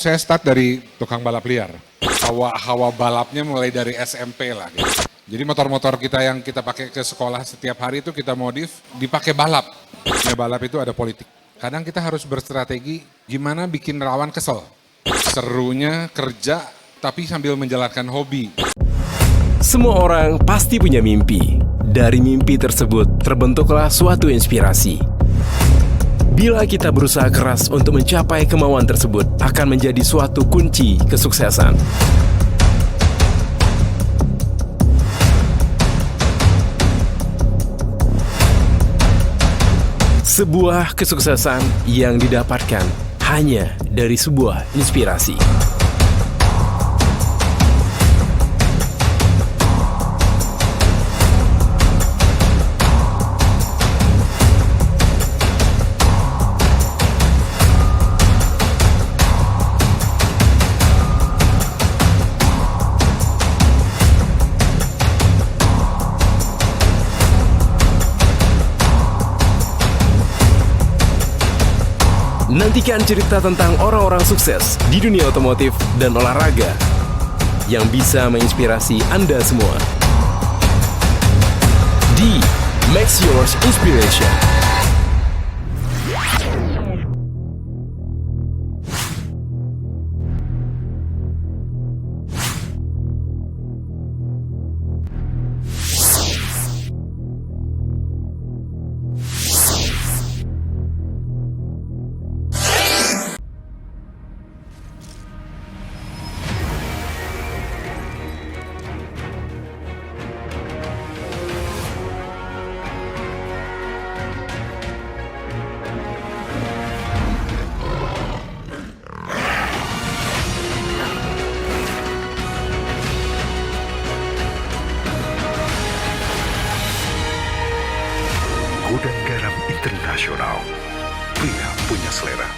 Saya start dari tukang balap liar. Hawa balapnya mulai dari SMP lah. Gitu. Jadi motor-motor kita yang kita pakai ke sekolah setiap hari itu kita modif, dipakai balap. Ya, balap itu ada politik. Kadang kita harus berstrategi gimana bikin lawan kesel. Serunya kerja tapi sambil menjalankan hobi. Semua orang pasti punya mimpi. Dari mimpi tersebut terbentuklah suatu inspirasi. Bila kita berusaha keras untuk mencapai kemauan tersebut, akan menjadi suatu kunci kesuksesan. Sebuah kesuksesan yang didapatkan hanya dari sebuah inspirasi. Nantikan cerita tentang orang-orang sukses di dunia otomotif dan olahraga yang bisa menginspirasi Anda semua. Di Max Yours Inspiration. Gudang Garam Internasional. Pria punya selera.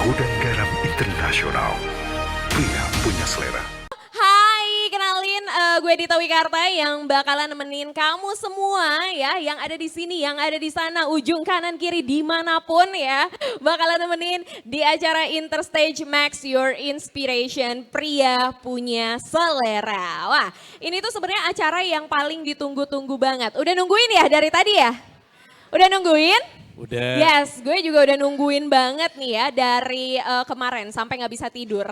Gudang Garam Internasional. Pria punya selera. Hai, kenalin gue Dita Wikarta yang bakalan nemenin kamu semua ya, yang ada di sini, yang ada di sana, ujung kanan kiri dimanapun ya, bakalan nemenin di acara Interstage Max Your Inspiration, Pria Punya Selera. Wah, ini tuh sebenarnya acara yang paling ditunggu-tunggu banget. Udah nungguin ya dari tadi ya? Udah nungguin? Udah. Yes, gue juga udah nungguin banget nih ya dari kemarin sampai nggak bisa tidur.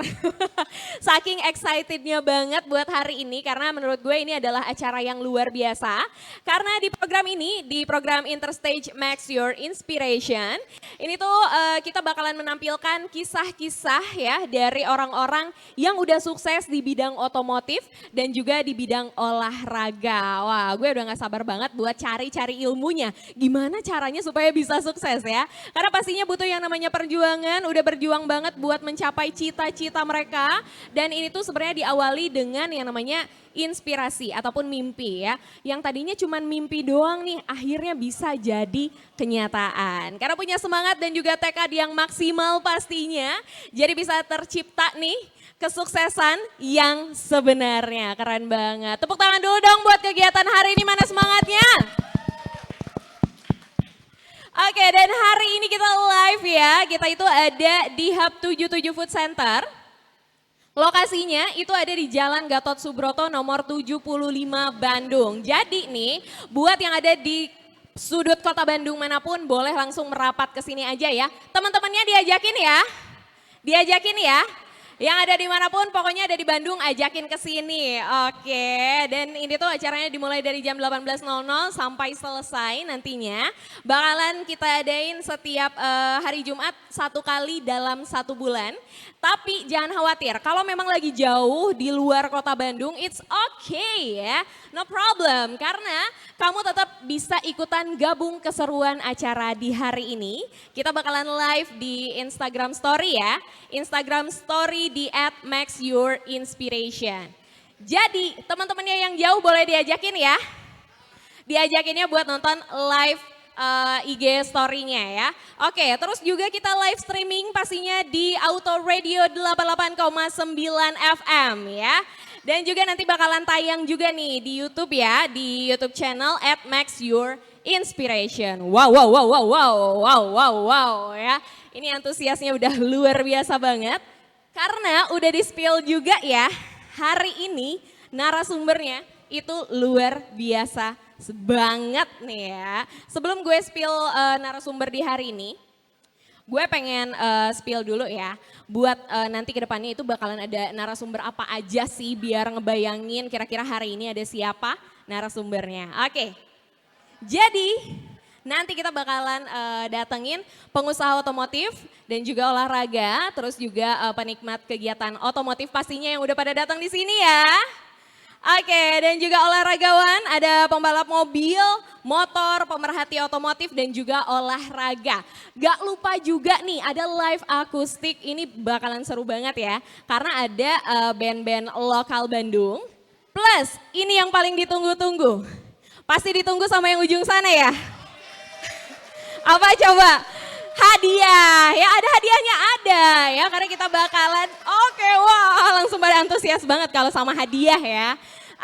Saking excitednya banget buat hari ini karena menurut gue ini adalah acara yang luar biasa. Karena di program ini, di program Interstage Max Your Inspiration, ini tuh kita bakalan menampilkan kisah-kisah ya dari orang-orang yang udah sukses di bidang otomotif dan juga di bidang olahraga. Wah, gue udah gak sabar banget buat cari-cari ilmunya. Gimana caranya supaya bisa sukses ya. Karena pastinya butuh yang namanya perjuangan, udah berjuang banget buat mencapai cita-cita mereka. Dan ini tuh sebenarnya diawali dengan yang namanya inspirasi ataupun mimpi ya. Yang tadinya cuma mimpi doang nih, akhirnya bisa jadi kenyataan. Karena punya semangat dan juga tekad yang maksimal pastinya. Jadi bisa tercipta nih kesuksesan yang sebenarnya. Keren banget. Tepuk tangan dulu dong buat kegiatan hari ini, mana semangatnya? Oke, dan hari ini kita live ya, kita itu ada di Hub 77 Food Center. Lokasinya itu ada di Jalan Gatot Subroto nomor 75 Bandung. Jadi nih, buat yang ada di sudut kota Bandung manapun boleh langsung merapat ke sini aja ya. Teman-temannya diajakin ya, diajakin ya. Yang ada dimanapun pokoknya ada di Bandung ajakin ke sini. Oke, dan ini tuh acaranya dimulai dari jam 18.00 sampai selesai nantinya. Bakalan kita adain setiap hari Jumat 1 kali dalam 1 bulan. Tapi jangan khawatir, kalau memang lagi jauh di luar kota Bandung, it's okay ya. No problem, karena kamu tetap bisa ikutan gabung keseruan acara di hari ini. Kita bakalan live di Instagram Story ya. Instagram Story di @maxyourinspiration. Jadi teman-temannya yang jauh boleh diajakin ya. Diajakinnya buat nonton live IG story-nya ya. Oke, terus juga kita live streaming pastinya di Auto Radio 88,9 FM ya. Dan juga nanti bakalan tayang juga nih di YouTube ya, di YouTube channel @MaxYourInspiration. Wow ya. Ini antusiasnya udah luar biasa banget. Karena udah di-spill juga ya, hari ini narasumbernya itu luar biasa banget nih ya. Sebelum gue spill narasumber di hari ini, gue pengen spill dulu ya. Buat nanti ke depannya itu bakalan ada narasumber apa aja sih biar ngebayangin kira-kira hari ini ada siapa narasumbernya. Oke, jadi nanti kita bakalan datengin pengusaha otomotif dan juga olahraga, terus juga penikmat kegiatan otomotif pastinya yang udah pada datang di sini ya. Oke, dan juga olahragawan, ada pembalap mobil, motor, pemerhati otomotif dan juga olahraga. Gak lupa juga nih ada live akustik, ini bakalan seru banget ya. Karena ada band-band lokal Bandung. Plus ini yang paling ditunggu-tunggu. Pasti ditunggu sama yang ujung sana ya. Apa coba? Hadiah, ya ada hadiahnya ada ya karena kita bakalan wah langsung pada antusias banget kalau sama hadiah ya.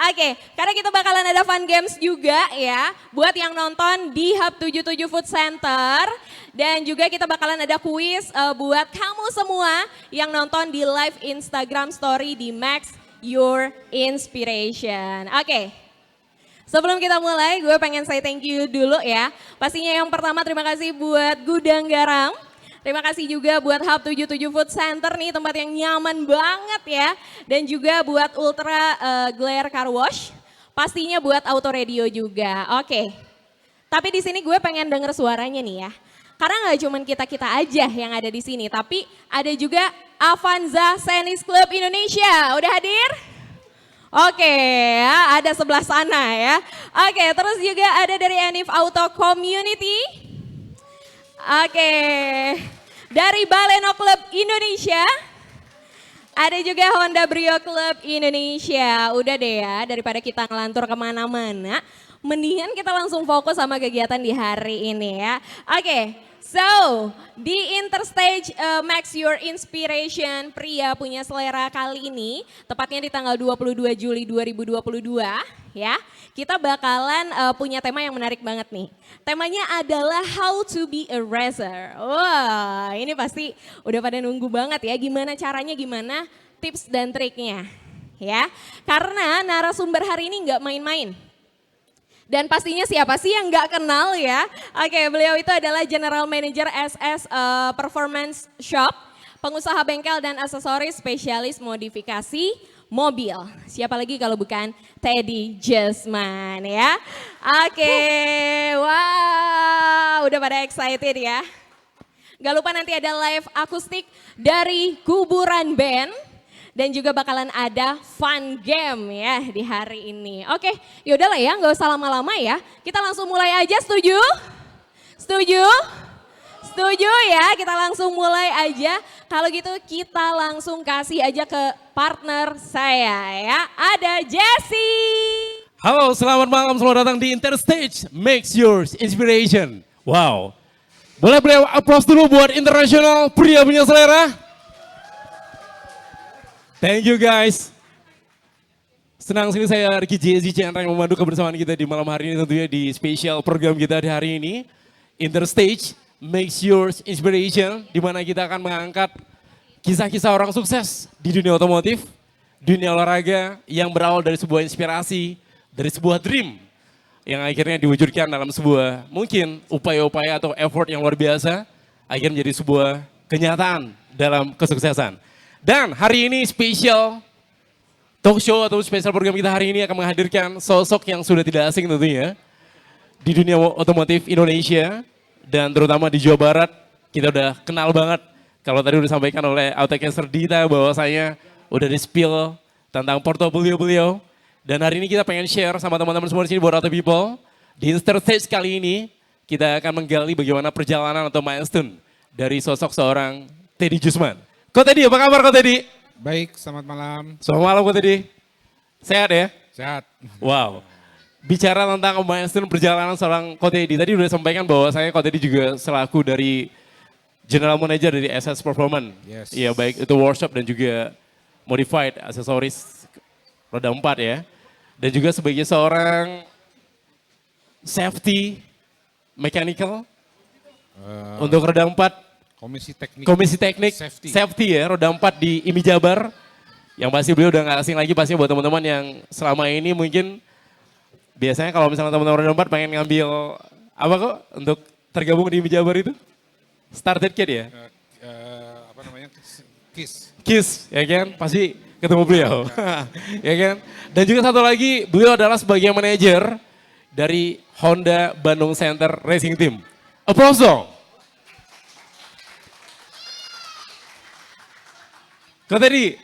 Oke, karena kita bakalan ada fun games juga ya buat yang nonton di Hub 77 Food Center dan juga kita bakalan ada kuis buat kamu semua yang nonton di live Instagram story di Max Your Inspiration. Oke. Sebelum kita mulai, gue pengen say thank you dulu ya. Pastinya yang pertama terima kasih buat Gudang Garam. Terima kasih juga buat Hub 77 Food Center nih, tempat yang nyaman banget ya. Dan juga buat Ultra Glare Car Wash. Pastinya buat Auto Radio juga. Oke. Tapi di sini gue pengen denger suaranya nih ya. Karena nggak cuma kita-kita aja yang ada di sini, tapi ada juga Avanza Senis Club Indonesia. Udah hadir? Oke, ya, ada sebelah sana ya. Oke, terus juga ada dari Enif Auto Community. Oke, dari Baleno Club Indonesia. Ada juga Honda Brio Club Indonesia. Udah deh ya, daripada kita ngelantur kemana-mana. Mendingan kita langsung fokus sama kegiatan di hari ini ya. Oke. So, di Interstage Max Your Inspiration pria punya selera kali ini, tepatnya di tanggal 22 Juli 2022 ya, kita bakalan punya tema yang menarik banget nih. Temanya adalah How to be a Racer. Wah, ini pasti udah pada nunggu banget ya, gimana caranya, gimana tips dan triknya ya. Karena narasumber hari ini nggak main-main. Dan pastinya siapa sih yang nggak kenal ya? Oke, beliau itu adalah General Manager SS Performance Shop, pengusaha bengkel dan aksesoris spesialis modifikasi mobil. Siapa lagi kalau bukan Teddy Jasman ya? Oke, wow, udah pada excited ya. Gak lupa nanti ada live akustik dari Kuburan Band. Dan juga bakalan ada fun game ya di hari ini. Oke, yaudahlah ya, nggak usah lama-lama ya. Kita langsung mulai aja, setuju? Setuju? Setuju ya, kita langsung mulai aja. Kalau gitu kita langsung kasih aja ke partner saya ya. Ada Jessie. Halo, selamat malam, selamat datang di Interstage Makes Yours Inspiration. Wow, boleh beliau applause dulu buat internasional pria punya selera. Thank you guys. Senang sekali saya Ricky JSG Chandra yang memandu kebersamaan kita di malam hari ini tentunya di spesial program kita di hari ini. Interstage Makes Yours Inspiration, di mana kita akan mengangkat kisah-kisah orang sukses di dunia otomotif, dunia olahraga yang berawal dari sebuah inspirasi, dari sebuah dream yang akhirnya diwujudkan dalam sebuah mungkin upaya-upaya atau effort yang luar biasa, akhirnya menjadi sebuah kenyataan dalam kesuksesan. Dan hari ini spesial talk show atau spesial program kita hari ini akan menghadirkan sosok yang sudah tidak asing tentunya di dunia otomotif Indonesia dan terutama di Jawa Barat. Kita udah kenal banget. Kalau tadi udah disampaikan oleh Autocaster Dita bahwasanya udah di-spill tentang portofolio beliau. Dan hari ini kita pengen share sama teman-teman semua di sini buat Auto People. Di Interstage kali ini kita akan menggali bagaimana perjalanan atau milestone dari sosok seorang Teddy Jusman. Ko Teddy, apa kabar Ko Teddy? Baik, selamat malam. Selamat malam Ko Teddy. Sehat ya? Sehat. Wow. Bicara tentang milestone perjalanan seorang Coach Teddy, tadi udah sampaikan bahwa saya Coach Teddy juga selaku dari General Manager dari SS Performance. Yes. Iya, baik itu workshop dan juga modified aksesoris roda 4 ya. Dan juga sebagai seorang safety mechanical untuk roda 4 komisi teknik safety ya roda 4 di IMI Jabar. Yang pasti beliau udah gak asing lagi pasti buat teman-teman yang selama ini mungkin biasanya kalau misalnya teman-teman roda 4 pengen ngambil apa kok untuk tergabung di IMI Jabar itu? Started kit ya? Apa namanya? KISS. KISS ya kan? Pasti ketemu beliau. Ya kan? Dan juga satu lagi beliau adalah sebagai manajer dari Honda Bandung Center Racing Team. Applause dong. Kau tadi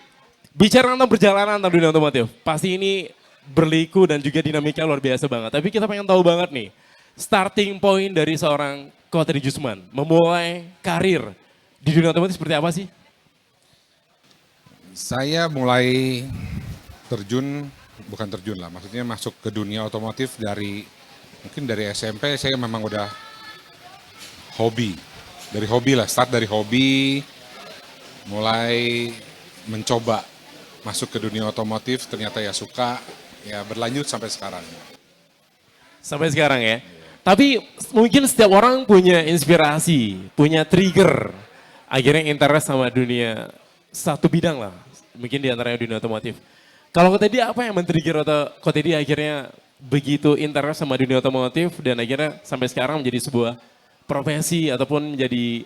bicara tentang perjalanan tentang dunia otomotif, pasti ini berliku dan juga dinamika luar biasa banget. Tapi kita pengen tahu banget nih, starting point dari seorang Coach Teddy Jusman, memulai karir di dunia otomotif seperti apa sih? Saya mulai bukan terjun lah, maksudnya masuk ke dunia otomotif mungkin dari SMP saya memang udah hobi. Dari hobi lah, start dari hobi, mulai mencoba masuk ke dunia otomotif, ternyata ya suka, ya berlanjut sampai sekarang. Sampai sekarang ya. Tapi mungkin setiap orang punya inspirasi, punya trigger. Akhirnya interest sama dunia satu bidang lah. Mungkin di antaranya dunia otomotif. Kalau Coach Teddy apa yang men-trigger atau Coach Teddy akhirnya begitu interest sama dunia otomotif dan akhirnya sampai sekarang menjadi sebuah profesi ataupun menjadi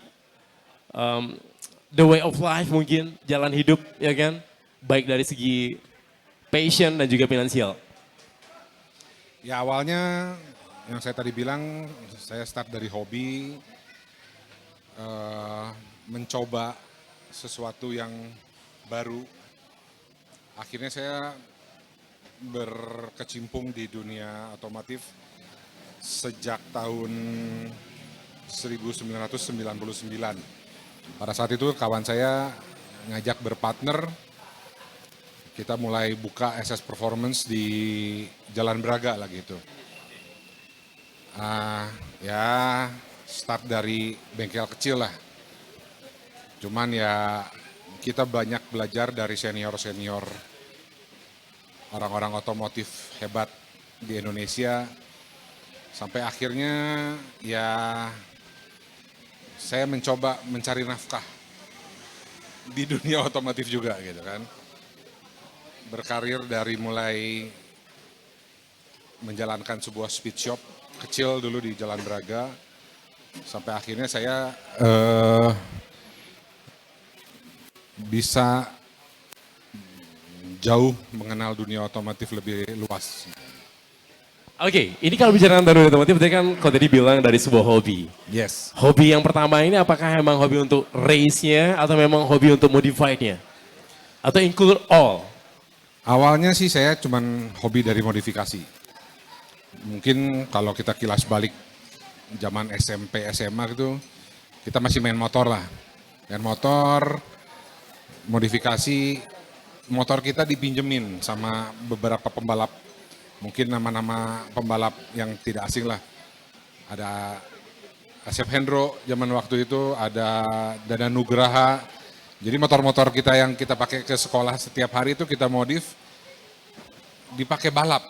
the way of life mungkin, jalan hidup ya kan. Baik dari segi passion dan juga finansial. Ya awalnya yang saya tadi bilang, saya start dari hobi, mencoba sesuatu yang baru. Akhirnya saya berkecimpung di dunia otomotif sejak tahun 1999. Pada saat itu kawan saya ngajak berpartner, kita mulai buka SS Performance di Jalan Braga lah gitu. Ya start dari bengkel kecil lah. Cuman ya kita banyak belajar dari senior-senior orang-orang otomotif hebat di Indonesia. Sampai akhirnya ya saya mencoba mencari nafkah di dunia otomotif juga gitu kan. Berkarir dari mulai menjalankan sebuah speed shop kecil dulu di Jalan Braga, sampai akhirnya saya bisa jauh mengenal dunia otomotif lebih luas. Oke, ini kalau bicara tentang dunia otomotif, tadi kan Coach Teddy bilang dari sebuah hobi. Yes. Hobi yang pertama ini apakah memang hobi untuk race-nya atau memang hobi untuk modified-nya? Atau include all? Awalnya sih saya cuman hobi dari modifikasi. Mungkin kalau kita kilas balik zaman SMP, SMA gitu, kita masih main motor lah. Main motor, modifikasi, motor kita dipinjemin sama beberapa pembalap. Mungkin nama-nama pembalap yang tidak asing lah. Ada Asep Hendro zaman waktu itu, ada Dana Nugraha. Jadi motor-motor kita yang kita pakai ke sekolah setiap hari itu kita modif, dipakai balap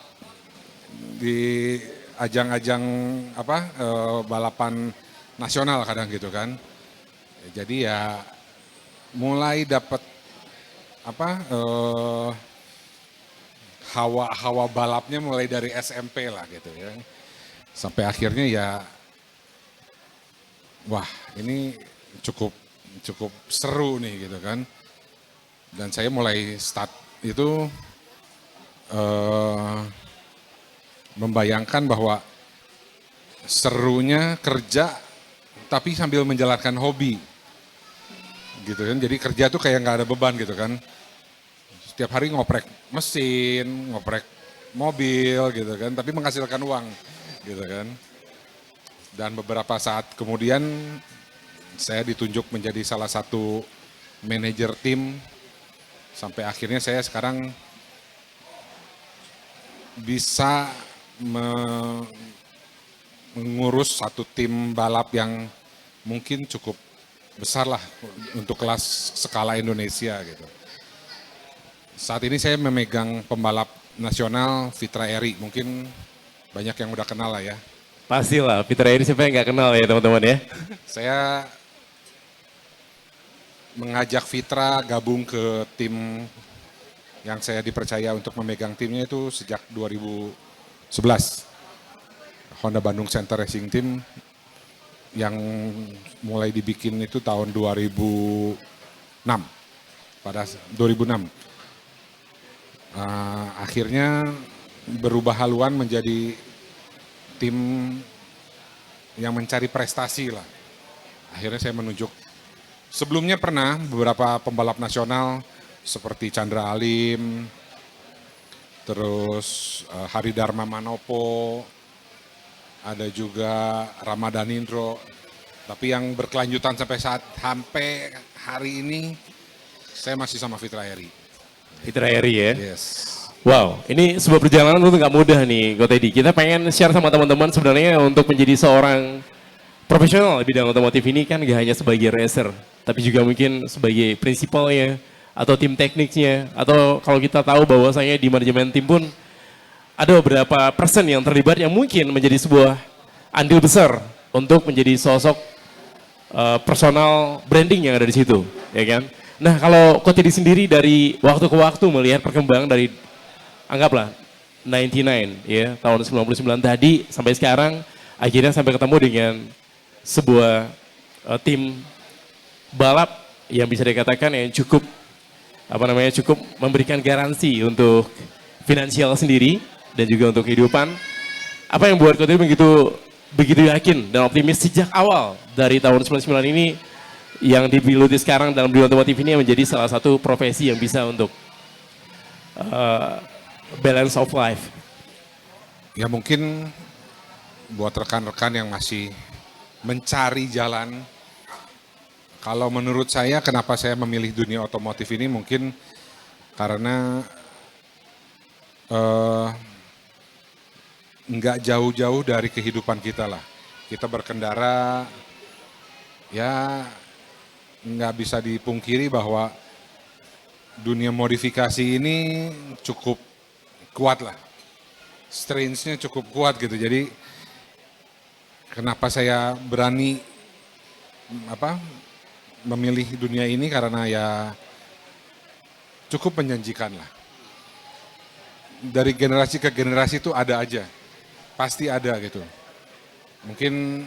di ajang-ajang balapan nasional kadang gitu kan. Jadi ya mulai dapat hawa balapnya mulai dari SMP lah gitu ya. Sampai akhirnya ya wah ini cukup seru nih gitu kan. Dan saya mulai start itu membayangkan bahwa serunya kerja tapi sambil menjalankan hobi gitu kan. Jadi kerja tuh kayak nggak ada beban gitu kan. Setiap hari ngoprek mesin, ngoprek mobil gitu kan, tapi menghasilkan uang gitu kan. Dan beberapa saat kemudian saya ditunjuk menjadi salah satu manajer tim, sampai akhirnya saya sekarang bisa mengurus satu tim balap yang mungkin cukup besar lah untuk kelas skala Indonesia gitu. Saat ini saya memegang pembalap nasional Fitra Eri, mungkin banyak yang udah kenal lah ya. Pastilah, Fitra Eri siapa yang nggak kenal ya teman-teman ya. Saya mengajak Fitra gabung ke tim yang saya dipercaya untuk memegang timnya itu sejak 2011. Honda Bandung Center Racing Team yang mulai dibikin itu tahun 2006. Pada 2006. Akhirnya berubah haluan menjadi tim yang mencari prestasi lah. Akhirnya saya menunjuk. Sebelumnya pernah beberapa pembalap nasional seperti Chandra Alim, terus Hari Dharma Manopo, ada juga Ramadanindro. Tapi yang berkelanjutan sampai hari ini saya masih sama Fitra Eri. Fitra Eri ya. Yes. Wow, ini sebuah perjalanan untuk nggak mudah nih, Ko Teddy. Kita pengen share sama teman-teman sebenarnya untuk menjadi seorang profesional di bidang otomotif ini kan gak hanya sebagai racer, tapi juga mungkin sebagai prinsipalnya, atau tim tekniknya, atau kalau kita tahu bahwasanya di manajemen tim pun ada beberapa persen yang terlibat yang mungkin menjadi sebuah andil besar untuk menjadi sosok personal branding yang ada di situ, ya kan? Nah, kalau Ko Teddy sendiri dari waktu ke waktu melihat perkembangan dari anggaplah 99 ya, tahun 99 tadi sampai sekarang akhirnya sampai ketemu dengan sebuah tim balap yang bisa dikatakan yang cukup cukup memberikan garansi untuk finansial sendiri dan juga untuk kehidupan. Apa yang buat Ko Teddy begitu yakin dan optimis sejak awal dari tahun 99 ini yang digeluti sekarang dalam dunia otomotif ini menjadi salah satu profesi yang bisa untuk balance of life? Ya mungkin buat rekan-rekan yang masih mencari jalan, kalau menurut saya kenapa saya memilih dunia otomotif ini mungkin karena nggak jauh-jauh dari kehidupan kita lah. Kita berkendara, ya nggak bisa dipungkiri bahwa dunia modifikasi ini cukup kuat lah. Strains-nya cukup kuat gitu. Jadi kenapa saya berani memilih dunia ini karena ya cukup menjanjikan lah. Dari generasi ke generasi itu ada aja. Pasti ada gitu. Mungkin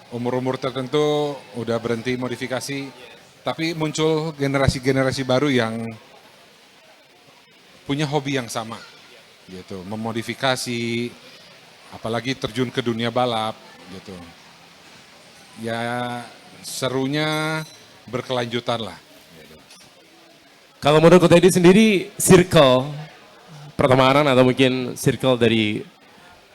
umur-umur tertentu udah berhenti modifikasi, tapi muncul generasi-generasi baru yang punya hobi yang sama, gitu, memodifikasi, apalagi terjun ke dunia balap, gitu. Ya serunya berkelanjutan lah. Gitu. Kalau menurut Ko Teddy sendiri, circle pertemanan atau mungkin circle dari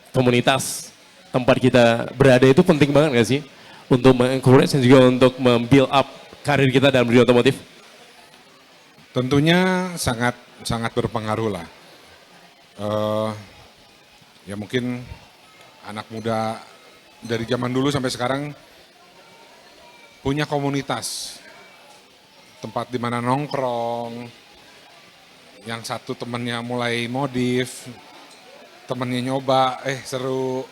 komunitas tempat kita berada itu penting banget gak sih? Untuk mengencourage dan juga untuk membuild up karir kita dalam dunia otomotif? Tentunya sangat berpengaruh lah. Ya mungkin anak muda dari zaman dulu sampai sekarang punya komunitas. Tempat di mana nongkrong, yang satu temennya mulai modif, temennya nyoba, seru,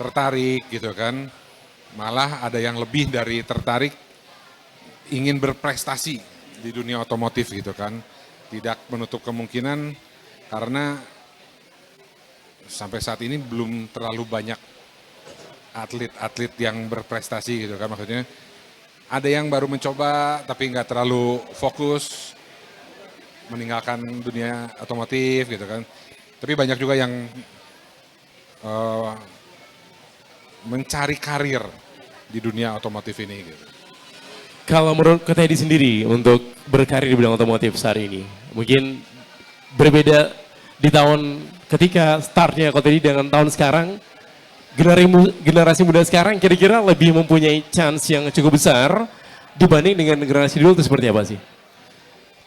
tertarik gitu kan. Malah ada yang lebih dari tertarik, ingin berprestasi di dunia otomotif gitu kan. Tidak menutup kemungkinan karena sampai saat ini belum terlalu banyak atlet-atlet yang berprestasi gitu kan. Maksudnya ada yang baru mencoba tapi nggak terlalu fokus, meninggalkan dunia otomotif gitu kan. Tapi banyak juga yang mencari karir di dunia otomotif ini gitu. Kalau menurut Ko Teddy sendiri untuk berkarir di bidang otomotif saat ini, mungkin berbeda di tahun ketika startnya Ko Teddy dengan tahun sekarang, generasi muda sekarang kira-kira lebih mempunyai chance yang cukup besar dibanding dengan generasi dulu itu seperti apa sih?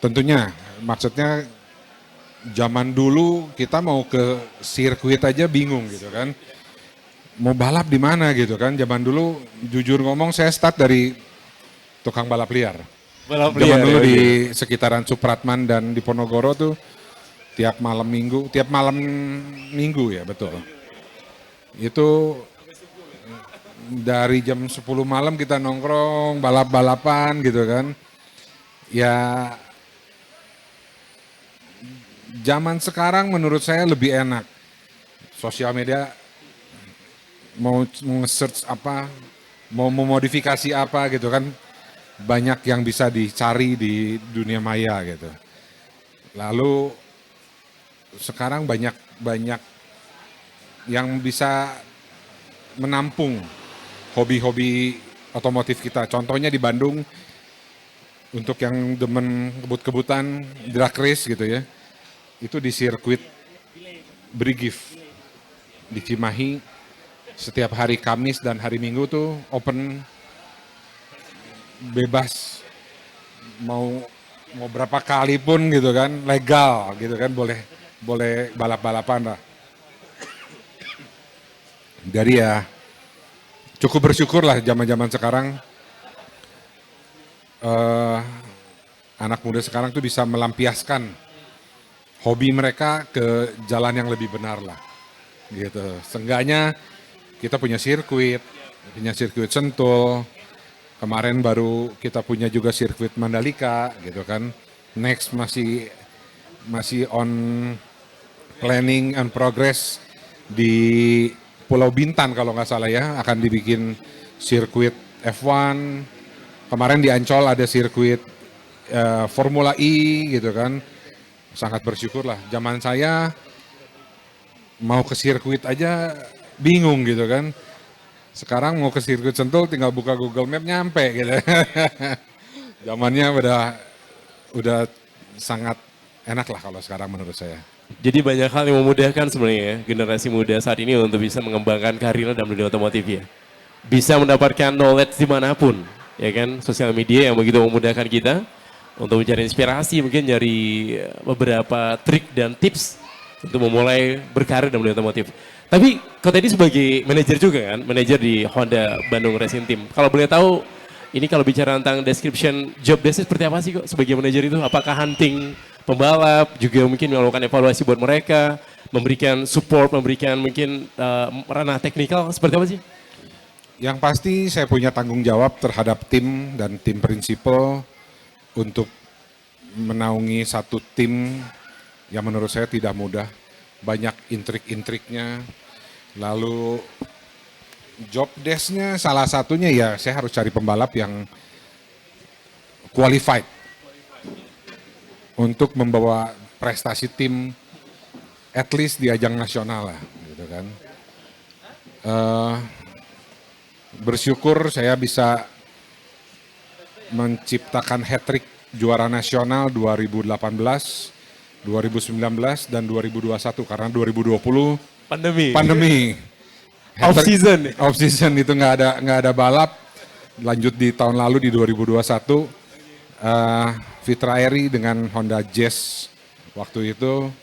Tentunya, maksudnya zaman dulu kita mau ke sirkuit aja bingung gitu kan. Mau balap di mana gitu kan. Zaman dulu jujur ngomong saya start dari tukang balap liar. Balap Zaman liar, dulu ya, di oke. sekitaran Supratman dan di Ponorogo tuh tiap malam minggu ya betul. Itu dari jam 10 malam kita nongkrong, balap-balapan gitu kan. Ya zaman sekarang menurut saya lebih enak. Sosial media mau nge-search apa, mau memodifikasi apa gitu kan. Banyak yang bisa dicari di dunia maya gitu. Lalu sekarang banyak yang bisa menampung hobi-hobi otomotif kita. Contohnya di Bandung, untuk yang demen kebut-kebutan, drag race gitu ya, itu di sirkuit Brigif di Cimahi, setiap hari Kamis dan hari Minggu tuh open bebas, mau berapa kali pun gitu kan, legal gitu kan, boleh balap-balapan lah. Jadi ya cukup bersyukur lah zaman-zaman sekarang anak muda sekarang tuh bisa melampiaskan hobi mereka ke jalan yang lebih benar lah. Gitu. Seenggaknya kita punya sirkuit Sentul. Kemarin baru kita punya juga sirkuit Mandalika gitu kan. Next masih on planning and progress di Pulau Bintan kalau nggak salah ya, akan dibikin sirkuit F1. Kemarin di Ancol ada sirkuit Formula E gitu kan. Sangat bersyukur lah. Zaman saya mau ke sirkuit aja bingung gitu kan. Sekarang mau ke sirkuit Sentul tinggal buka Google Map nyampe gitu. Zamannya udah sangat enak lah kalau sekarang menurut saya. Jadi banyak hal yang memudahkan sebenarnya ya, generasi muda saat ini untuk bisa mengembangkan karirnya dalam dunia otomotif ya. Bisa mendapatkan knowledge dimanapun, ya kan. Sosial media yang begitu memudahkan kita untuk mencari inspirasi, mungkin dari beberapa trik dan tips untuk memulai berkarir dalam dunia otomotif. Tapi kau tadi sebagai manajer juga kan, manajer di Honda Bandung Racing Team. Kalau boleh tahu, ini kalau bicara tentang description job desk seperti apa sih kok sebagai manajer itu? Apakah hunting pembalap, juga mungkin melakukan evaluasi buat mereka, memberikan support, memberikan mungkin ranah teknikal, seperti apa sih? Yang pasti saya punya tanggung jawab terhadap tim dan tim prinsipal untuk menaungi satu tim yang menurut saya tidak mudah. Banyak intrik-intriknya. Lalu job desk-nya salah satunya ya saya harus cari pembalap yang qualified untuk membawa prestasi tim at least di ajang nasional lah gitu kan. Bersyukur saya bisa menciptakan hat-trick juara nasional 2018, 2019 dan 2021 karena 2020 pandemi. Off season. Off season itu nggak ada balap. Lanjut di tahun lalu di 2021 Fitra Eri dengan Honda Jazz waktu itu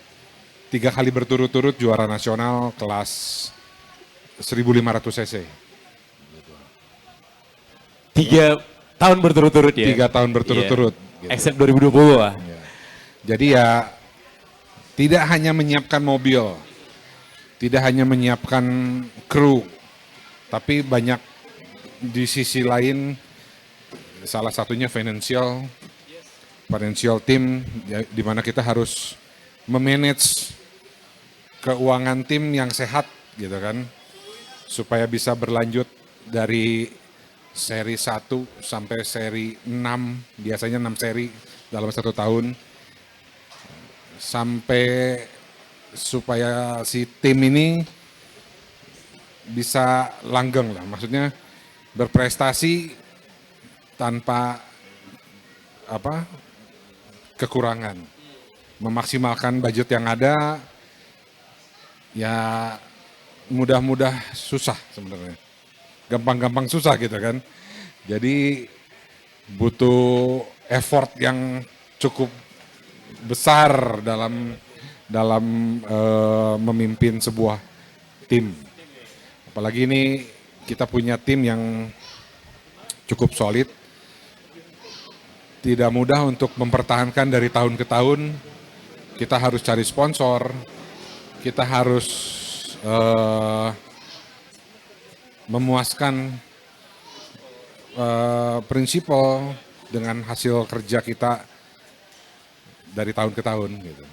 3 kali berturut-turut juara nasional kelas 1500 cc. 3 tahun berturut-turut ya? 3 tahun berturut-turut. Gitu. Except 2020 lah. Jadi ya tidak hanya menyiapkan mobil, tidak hanya menyiapkan kru, tapi banyak di sisi lain salah satunya financial team di mana kita harus memanage keuangan tim yang sehat gitu kan supaya bisa berlanjut dari seri 1 sampai seri 6, biasanya 6 seri dalam 1 tahun sampai supaya si tim ini bisa langgeng lah, maksudnya berprestasi tanpa kekurangan, memaksimalkan budget yang ada. Ya mudah-mudah susah sebenarnya, gampang-gampang susah gitu kan. Jadi butuh effort yang cukup besar dalam dalam memimpin sebuah tim. Apalagi ini kita punya tim yang cukup solid. Tidak mudah untuk mempertahankan dari tahun ke tahun. Kita harus cari sponsor, kita harus memuaskan prinsipal dengan hasil kerja kita dari tahun ke tahun gitu.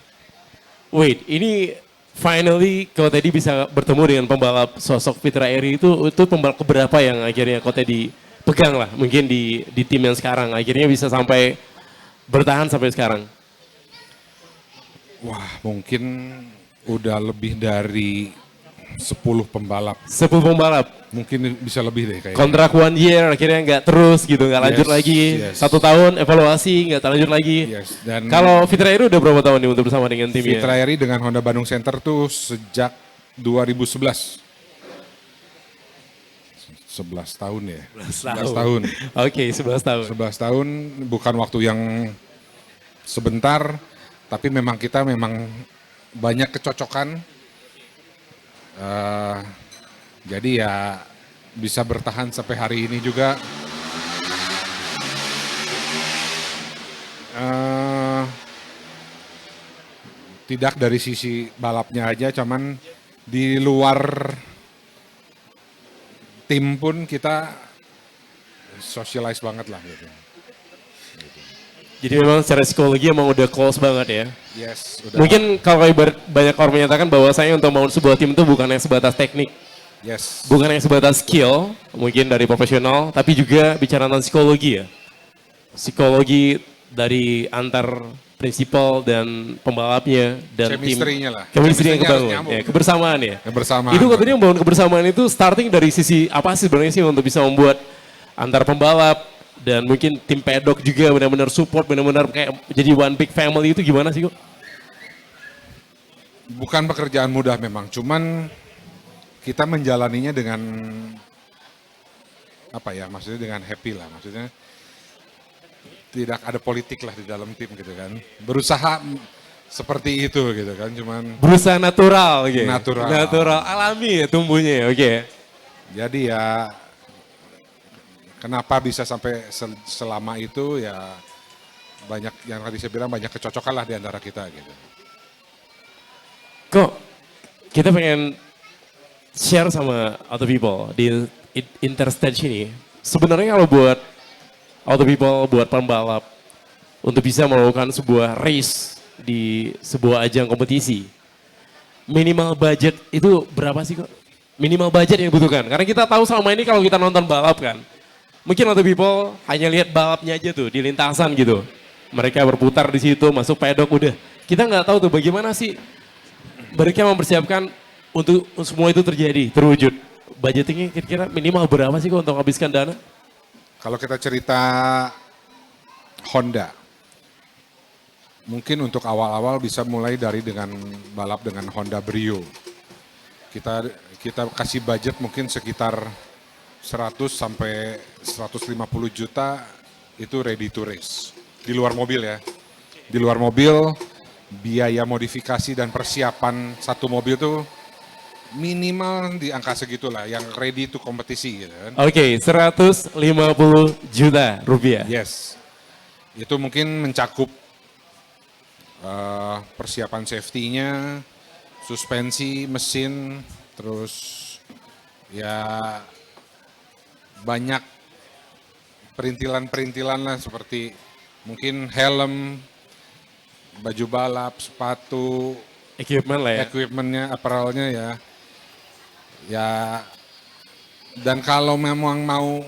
Wait, ini finally Ko Teddy bisa bertemu dengan pembalap sosok Fitra Eri itu pembalap keberapa yang akhirnya Ko Teddy pegang lah mungkin di tim yang sekarang akhirnya bisa sampai bertahan sampai sekarang. Wah, mungkin udah lebih dari 10 pembalap. 10 pembalap. Mungkin bisa lebih deh kayaknya. Kontrak 1 year akhirnya nggak terus gitu, nggak lanjut Yes, lagi. yes. 1 tahun evaluasi nggak lanjut lagi. Yes, dan Kalau Fitra Eri udah berapa tahun nih untuk bersama dengan timnya? Fitra Eri dengan Honda Bandung Center tuh sejak 2011. 11 tahun ya. 11 tahun. Oke, 11 tahun. 11 tahun bukan waktu yang sebentar, tapi memang kita banyak kecocokan. Jadi ya bisa bertahan sampai hari ini juga. Tidak dari sisi balapnya aja, cuman di luar tim pun kita socialize banget lah gitu. Jadi memang secara psikologi emang udah close banget ya. Yes, udah. Mungkin kalau banyak orang menyatakan bahwa saya untuk membangun sebuah tim itu bukan yang sebatas teknik, Yes. bukan yang sebatas skill, mungkin dari profesional, tapi juga bicara tentang psikologi ya. Psikologi dari antar prinsipal dan pembalapnya dan tim. Chemistry-nya lah. Chemistry yang Chemistry-nya harus kebangun, nyambung. ya, kebersamaan ya. Kebersamaan. Itu katanya membangun kebersamaan itu starting dari sisi apa sih sebenarnya sih untuk bisa membuat antar pembalap dan mungkin tim pedok juga benar-benar support, benar-benar kayak jadi one big family itu gimana sih kok? Bukan pekerjaan mudah memang, cuman kita menjalaninya dengan apa ya, maksudnya dengan happy lah, maksudnya tidak ada politik lah di dalam tim gitu kan. Berusaha seperti itu gitu kan, cuman Berusaha natural gitu. Natural. Natural, alami ya tumbuhnya ya, oke. jadi ya kenapa bisa sampai selama itu ya banyak yang tadi saya bilang banyak kecocokan lah di antara kita gitu. Kok kita pengen share sama other people di interstage ini. Sebenarnya kalau buat other people, buat pembalap untuk bisa melakukan sebuah race di sebuah ajang kompetisi, minimal budget itu berapa sih kok? Minimal budget yang dibutuhkan. Karena kita tahu selama ini kalau kita nonton balap kan, mungkin other people hanya lihat balapnya aja tuh di lintasan gitu. Mereka berputar di situ, masuk pedok udah. Kita nggak tahu tuh bagaimana sih mereka mempersiapkan untuk semua itu terjadi, terwujud. Budgetingnya kira-kira minimal berapa sih kok untuk menghabiskan dana? Kalau kita cerita Honda, mungkin untuk awal-awal bisa mulai dari dengan balap dengan Honda Brio. Kita kasih budget mungkin sekitar 100 sampai 150 juta itu ready to race. Di luar mobil ya. Di luar mobil biaya modifikasi dan persiapan satu mobil tuh minimal di angka segitulah yang ready to kompetisi gitu kan. Oke, 150 juta rupiah. Yes. Itu mungkin mencakup persiapan safety-nya, suspensi, mesin, terus ya banyak perintilan-perintilan lah seperti mungkin helm, baju balap, sepatu, Equipment lah ya. equipment-nya, apparel-nya ya. Ya, dan kalau memang mau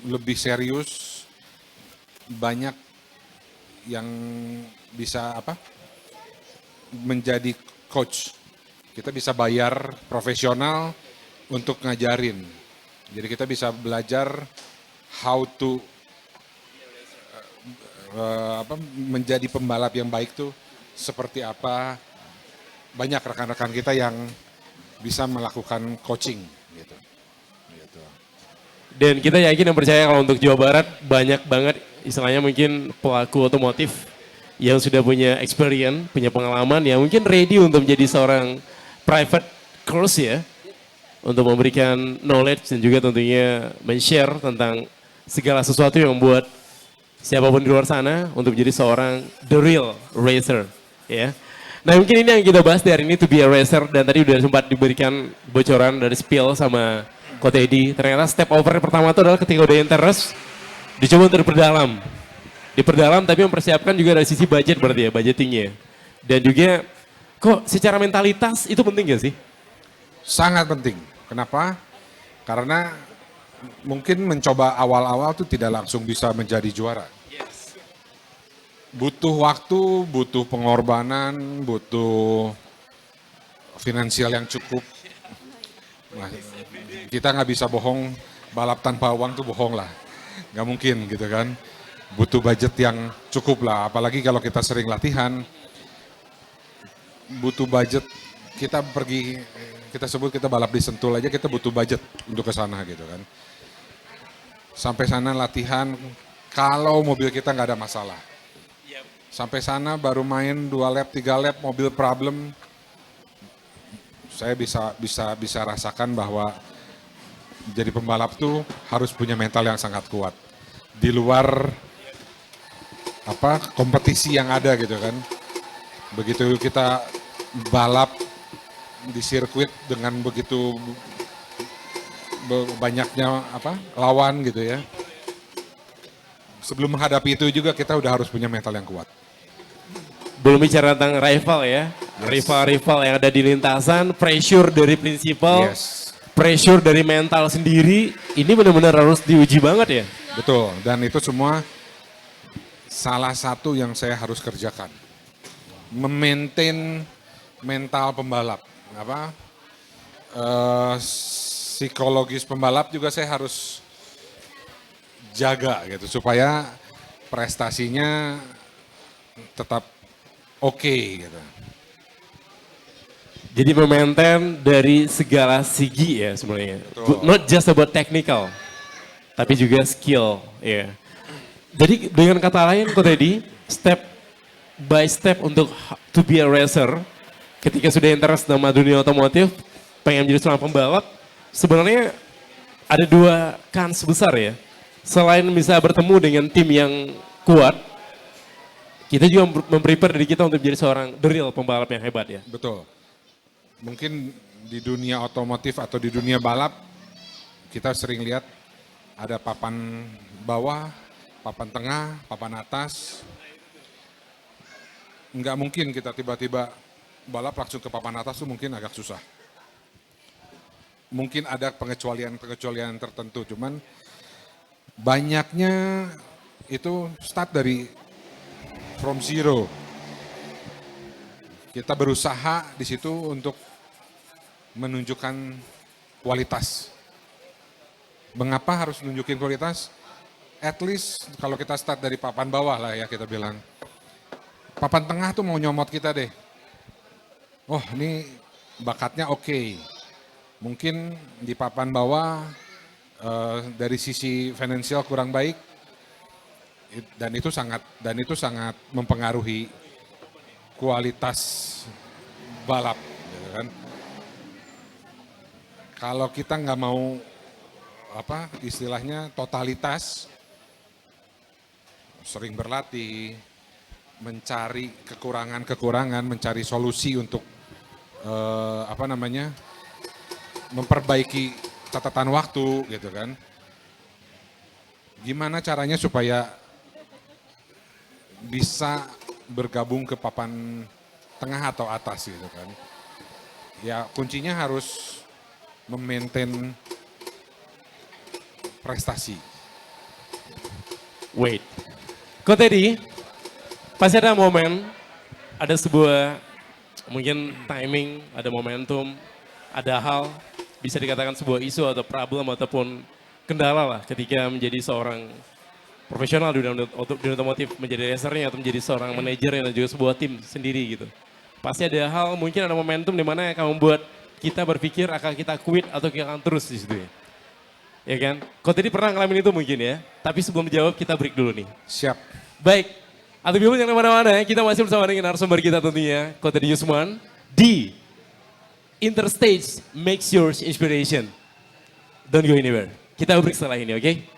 lebih serius, banyak yang bisa menjadi coach. Kita bisa bayar profesional untuk ngajarin. Jadi kita bisa belajar how to menjadi pembalap yang baik tuh seperti apa. Banyak rekan-rekan kita yang bisa melakukan coaching gitu. Dan kita yakin dan percaya kalau untuk Jawa Barat banyak banget istilahnya mungkin pelaku otomotif yang sudah punya experience, punya pengalaman, yang mungkin ready untuk menjadi seorang private course ya, untuk memberikan knowledge dan juga tentunya men-share tentang segala sesuatu yang membuat siapapun di luar sana untuk menjadi seorang the real racer ya. Nah mungkin ini yang kita bahas di hari ini, to be a racer, dan tadi udah sempat diberikan bocoran dari spill sama Ko Teddy. Ternyata step over pertama itu adalah ketika udah interest, dicoba untuk diperdalam tapi mempersiapkan juga dari sisi budget berarti ya, budgetingnya. Dan juga kok secara mentalitas itu penting gak sih? Sangat penting. Kenapa? Karena mungkin mencoba awal-awal tuh tidak langsung bisa menjadi juara. Butuh waktu, butuh pengorbanan, butuh finansial yang cukup. Nah, kita nggak bisa bohong, balap tanpa uang tuh bohong lah. Nggak mungkin gitu kan. Butuh budget yang cukup lah, apalagi kalau kita sering latihan. Butuh budget, kita pergi, kita sebut kita balap di Sentul aja, kita butuh budget untuk ke sana gitu kan. Sampai sana latihan, kalau mobil kita nggak ada masalah. Sampai sana baru main 2 lap, 3 lap, mobil problem. Saya bisa rasakan bahwa jadi pembalap tuh harus punya mental yang sangat kuat. Di luar kompetisi yang ada gitu kan. Begitu kita balap di sirkuit dengan begitu banyaknya lawan gitu ya. Sebelum menghadapi itu juga kita udah harus punya mental yang kuat. Belum bicara tentang rival ya, rival-rival yang ada di lintasan, pressure dari prinsipal, pressure dari mental sendiri, ini benar-benar harus diuji banget ya. Betul, dan itu semua salah satu yang saya harus kerjakan. Memaintain mental pembalap, psikologis pembalap juga saya harus jaga gitu supaya prestasinya tetap oke gitu. Jadi memaintain dari segala segi ya sebenarnya. Not just about technical, tapi juga skill ya. Jadi dengan kata lain Ko Teddy, step by step untuk to be a racer, ketika sudah interest sama dunia otomotif, pengen menjadi seorang pembalap, sebenarnya ada 2 kans besar ya. Selain bisa bertemu dengan tim yang kuat, kita juga memprepare diri kita untuk menjadi seorang the real pembalap yang hebat ya. Betul. Mungkin di dunia otomotif atau di dunia balap, kita sering lihat ada papan bawah, papan tengah, papan atas. Nggak mungkin kita tiba-tiba balap langsung ke papan atas itu mungkin agak susah. Mungkin ada pengecualian tertentu, cuman banyaknya itu start dari from zero. Kita berusaha di situ untuk menunjukkan kualitas. Mengapa harus nunjukin kualitas? At least kalau kita start dari papan bawah lah ya kita bilang. Papan tengah tuh mau nyomot kita deh. Oh ini bakatnya oke. Mungkin di papan bawah dari sisi finansial kurang baik. Dan itu sangat mempengaruhi kualitas balap, gitu kan. Kalau kita nggak mau istilahnya totalitas, sering berlatih, mencari kekurangan, mencari solusi untuk memperbaiki catatan waktu, gitu kan. Gimana caranya supaya bisa bergabung ke papan tengah atau atas gitu kan. Ya kuncinya harus memaintain prestasi. Wait, Ko Teddy, pasti ada momen, ada sebuah mungkin timing, ada momentum, ada hal, bisa dikatakan sebuah isu atau problem ataupun kendala lah ketika menjadi seorang profesional di dunia otomotif, menjadi racernya atau menjadi seorang manajer dan juga sebuah tim sendiri gitu. Pasti ada hal, mungkin ada momentum di mana yang akan membuat kita berpikir akan kita quit atau kita akan terus di situ ya. Ya kan? Kau tadi pernah ngalamin itu mungkin ya, tapi sebelum dijawab kita break dulu nih. Siap. Baik, Atau Bibu jangan kemana-mana ya, kita masih bersama dengan narasumber kita tentunya, Kota Yusman, di Interstage Makes Yours Inspiration. Don't go anywhere. Kita break setelah ini, oke?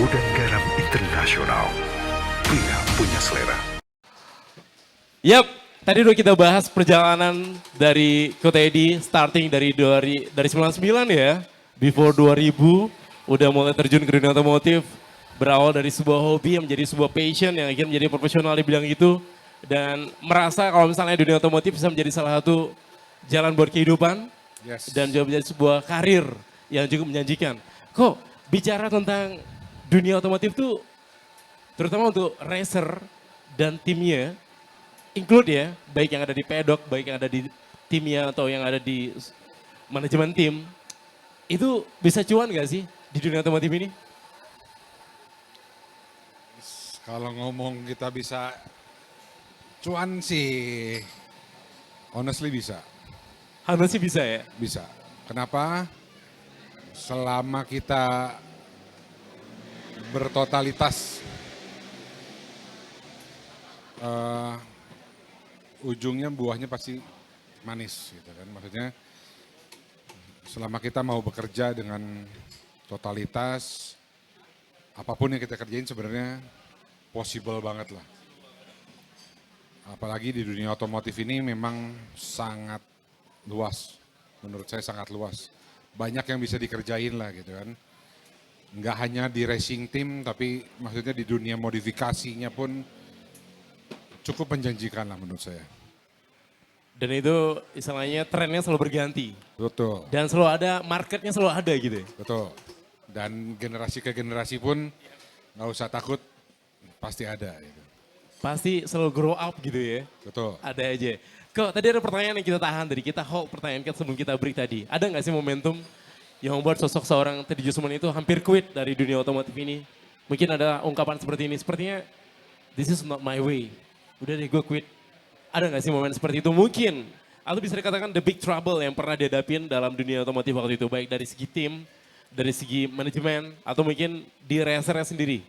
Gudang Garam Internasional. Pria punya selera. Yap, tadi udah kita bahas perjalanan dari Kota Edi, starting dari 99 ya, before 2000, udah mulai terjun ke dunia otomotif, berawal dari sebuah hobi yang menjadi sebuah passion yang akhirnya menjadi profesional di bidang itu, dan merasa kalau misalnya dunia otomotif bisa menjadi salah satu jalan buat kehidupan, Yes. dan juga menjadi sebuah karir yang cukup menjanjikan. Kok bicara tentang dunia otomotif tuh, terutama untuk racer dan timnya, include ya, baik yang ada di pedok, baik yang ada di timnya atau yang ada di manajemen tim, itu bisa cuan gak sih di dunia otomotif ini? Kalau ngomong kita bisa cuan sih, honestly bisa. Harusnya sih bisa ya. Bisa. Kenapa? Selama kita bertotalitas, ujungnya buahnya pasti manis gitu kan. Maksudnya selama kita mau bekerja dengan totalitas, apapun yang kita kerjain sebenarnya possible banget lah. Apalagi di dunia otomotif ini memang sangat luas, menurut saya sangat luas. Banyak yang bisa dikerjain lah gitu kan. Nggak hanya di racing team, tapi maksudnya di dunia modifikasinya pun cukup menjanjikan lah menurut saya. Dan itu istilahnya trennya selalu berganti. Betul, Dan selalu ada, marketnya selalu ada gitu ya. betul. Dan generasi ke generasi pun nggak usah takut, pasti ada. Gitu. Pasti selalu grow up gitu ya. Betul. Ada aja. Kok tadi ada pertanyaan yang kita tahan dari kita hold pertanyaan kita sebelum kita break tadi. Ada nggak sih momentum yang membuat sosok seorang Teddy Jusman itu hampir quit dari dunia otomotif ini? Mungkin ada ungkapan seperti ini, sepertinya this is not my way. Udah deh gue quit. Ada nggak sih momen seperti itu? Mungkin. Atau bisa dikatakan the big trouble yang pernah dihadapin dalam dunia otomotif waktu itu. Baik dari segi tim, dari segi manajemen, atau mungkin di racernya sendiri.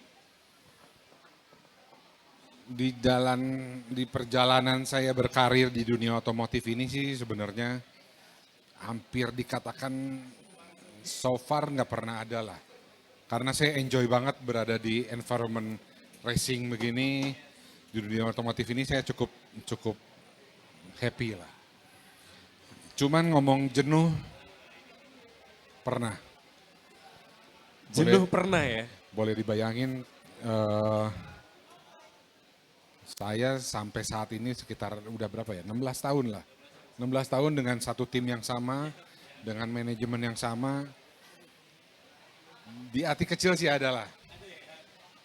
Di perjalanan saya berkarir di dunia otomotif ini sih sebenarnya hampir dikatakan so far nggak pernah ada lah. Karena saya enjoy banget berada di environment racing begini, di dunia otomotif ini saya cukup happy lah. Cuman ngomong jenuh pernah. Jenuh pernah ya? Boleh dibayangin saya sampai saat ini sekitar udah berapa ya, 16 tahun lah. 16 tahun dengan satu tim yang sama, dengan manajemen yang sama. Di hati kecil sih ada lah.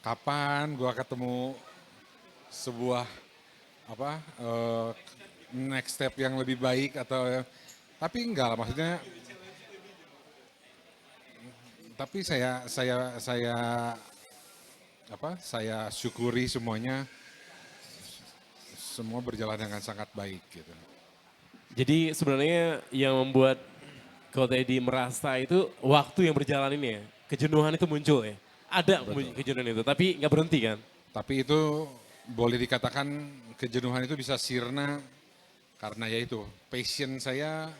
Kapan gua ketemu sebuah next step yang lebih baik atau tapi enggak lah maksudnya. Tapi saya syukuri semuanya. Semua berjalan dengan sangat baik gitu. Jadi sebenarnya yang membuat Kota Edi merasa itu waktu yang berjalan ini ya, kejenuhan itu muncul ya. Ada kejenuhan itu, tapi nggak berhenti kan? Tapi itu boleh dikatakan kejenuhan itu bisa sirna karena ya itu passion saya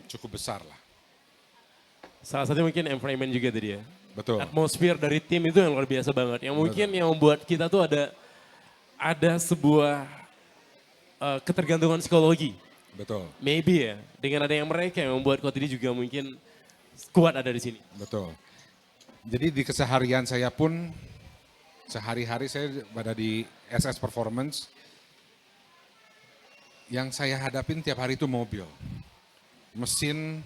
cukup besar lah. Salah satu mungkin environment juga tadi ya. Betul. Atmosfer dari tim itu yang luar biasa banget. Yang mungkin yang membuat kita tuh ada sebuah ketergantungan psikologi. Betul. Maybe ya, dengan ada yang mereka yang membuat Kota Edi juga mungkin kuat ada di sini. Betul. Jadi di keseharian saya pun sehari-hari saya berada di SS Performance. Yang saya hadapin tiap hari itu mobil. Mesin,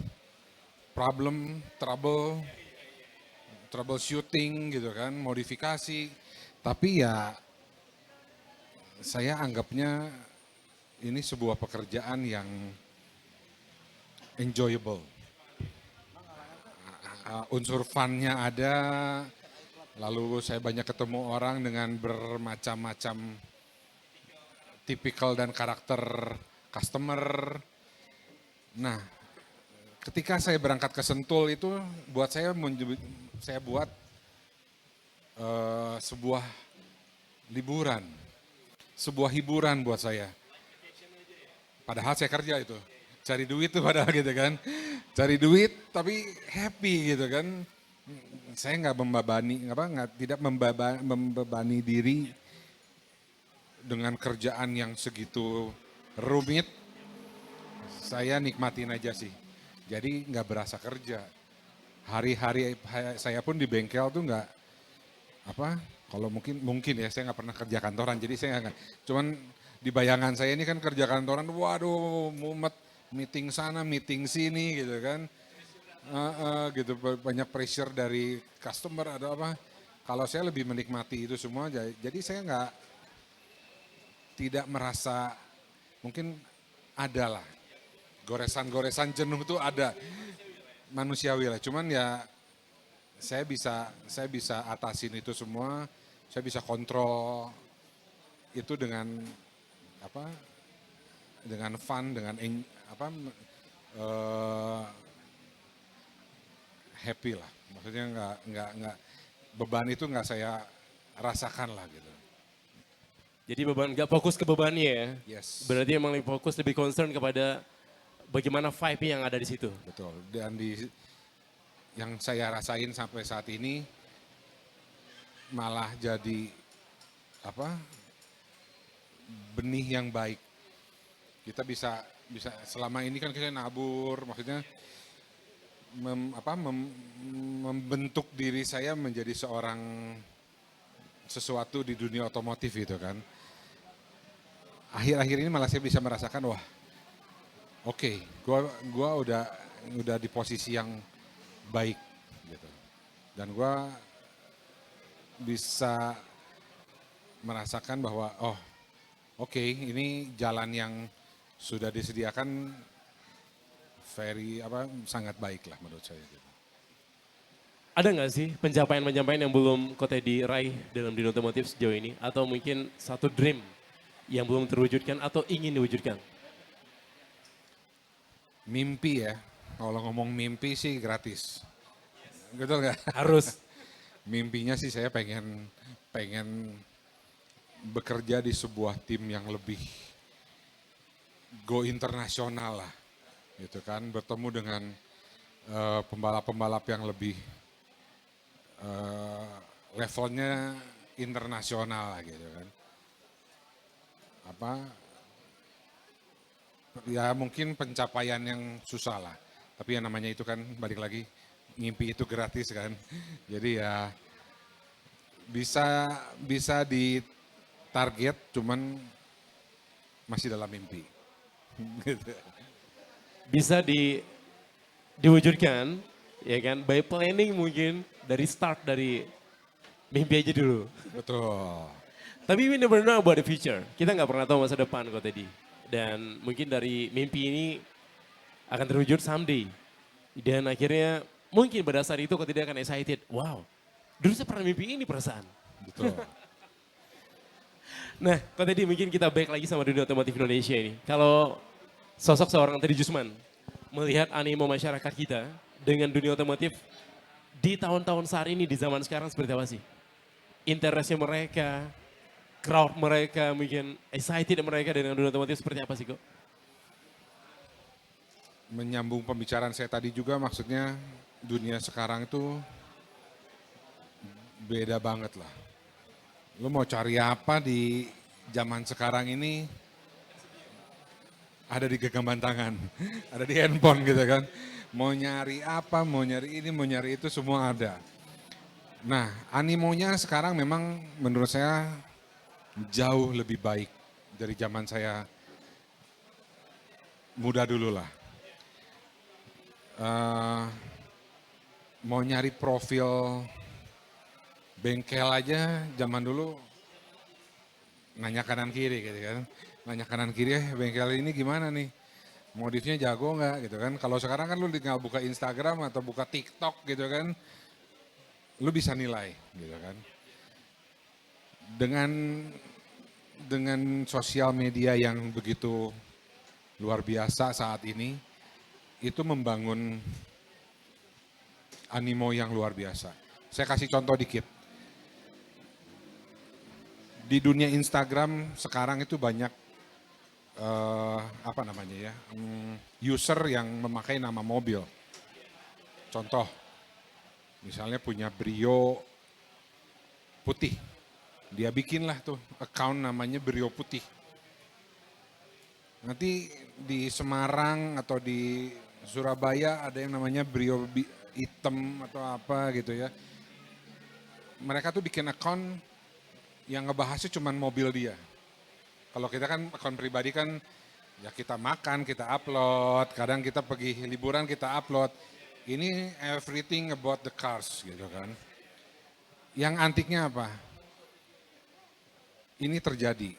troubleshooting gitu kan, modifikasi. Tapi ya saya anggapnya ini sebuah pekerjaan yang enjoyable. Unsur fun-nya ada, lalu saya banyak ketemu orang dengan bermacam-macam tipikal dan karakter customer. Nah, ketika saya berangkat ke Sentul itu buat saya buat sebuah liburan, sebuah hiburan buat saya. Padahal saya kerja itu, cari duit tuh padahal gitu kan, cari duit tapi happy gitu kan. Saya nggak tidak membebani diri dengan kerjaan yang segitu rumit. Saya nikmatin aja sih. Jadi nggak berasa kerja. Hari-hari saya pun di bengkel tuh nggak kalau mungkin ya saya nggak pernah kerja kantoran. Jadi saya nggak. Cuman di bayangan saya ini kan kerja kantoran, waduh mumet, meeting sana, meeting sini gitu kan. Gitu banyak pressure dari customer ada apa. Kalau saya lebih menikmati itu semua, jadi saya tidak merasa, mungkin ada lah goresan-goresan jenuh itu ada, manusiawi lah. Cuman ya saya bisa atasin itu semua, saya bisa kontrol itu dengan dengan fun, dengan happy lah. Maksudnya nggak beban itu nggak saya rasakan lah gitu. Jadi beban nggak fokus ke bebannya ya. Yes. Berarti emang lebih fokus, lebih concern kepada bagaimana vibe yang ada di situ. Betul. Dan yang saya rasain sampai saat ini malah jadi benih yang baik. Kita bisa selama ini kan kita nabur, maksudnya membentuk diri saya menjadi sesuatu di dunia otomotif gitu kan. Akhir-akhir ini malah saya bisa merasakan oke, gua udah di posisi yang baik gitu. Dan gua bisa merasakan bahwa oke, ini jalan yang sudah disediakan sangat baik lah menurut saya gitu. Ada nggak sih pencapaian-pencapaian yang belum Ko Teddy raih dalam dunia otomotif sejauh ini? Atau mungkin satu dream yang belum terwujudkan atau ingin diwujudkan? Mimpi ya, kalau ngomong mimpi sih gratis. Betul nggak? Harus. Mimpinya sih saya pengen bekerja di sebuah tim yang lebih go internasional lah. Gitu kan, bertemu dengan pembalap-pembalap yang lebih levelnya internasional lah gitu kan. Ya mungkin pencapaian yang susah lah. Tapi yang namanya itu kan balik lagi, mimpi itu gratis kan. Jadi ya bisa ditarget, cuman masih dalam mimpi. Gitu. Bisa diwujudkan, ya kan? By planning mungkin dari start, dari mimpi aja dulu. Betul. Tapi we never know about the future. Kita nggak pernah tahu masa depan Ko Teddy. Dan mungkin dari mimpi ini akan terwujud someday. Dan akhirnya mungkin pada saat itu Ko Teddy akan excited. Wow, dulu saya pernah mimpi ini perasaan. Betul. Nah, Ko Teddy mungkin kita back lagi sama dunia otomotif Indonesia ini. Kalau sosok seorang Teddy Jusman melihat animo masyarakat kita dengan dunia otomotif di tahun-tahun saat ini, di zaman sekarang seperti apa sih? Interestnya mereka, crowd mereka, mungkin excited mereka dengan dunia otomotif seperti apa sih kok? Menyambung pembicaraan saya tadi juga, maksudnya dunia sekarang itu beda banget lah. Lu mau cari apa di zaman sekarang ini, ada di genggaman tangan, ada di handphone gitu kan. Mau nyari apa, mau nyari ini, mau nyari itu, semua ada. Nah, animonya sekarang memang menurut saya jauh lebih baik dari zaman saya muda dulu lah. Mau nyari profil bengkel aja zaman dulu nanya kanan kiri gitu kan. nanya kanan kiri, bengkel ini gimana nih? Modifnya jago nggak gitu kan? Kalau sekarang kan lu tinggal buka Instagram atau buka TikTok gitu kan, lu bisa nilai gitu kan. Dengan sosial media yang begitu luar biasa saat ini, itu membangun animo yang luar biasa. Saya kasih contoh dikit. Di dunia Instagram sekarang itu banyak user yang memakai nama mobil. Contoh, misalnya punya Brio putih. Dia bikinlah tuh account namanya Brio Putih. Nanti di Semarang atau di Surabaya ada yang namanya Brio hitam atau apa gitu ya. Mereka tuh bikin account yang ngebahasnya cuma mobil dia. Kalau kita kan account pribadi kan ya kita makan, kita upload, kadang kita pergi liburan kita upload. Ini everything about the cars gitu kan. Yang antiknya apa? Ini terjadi.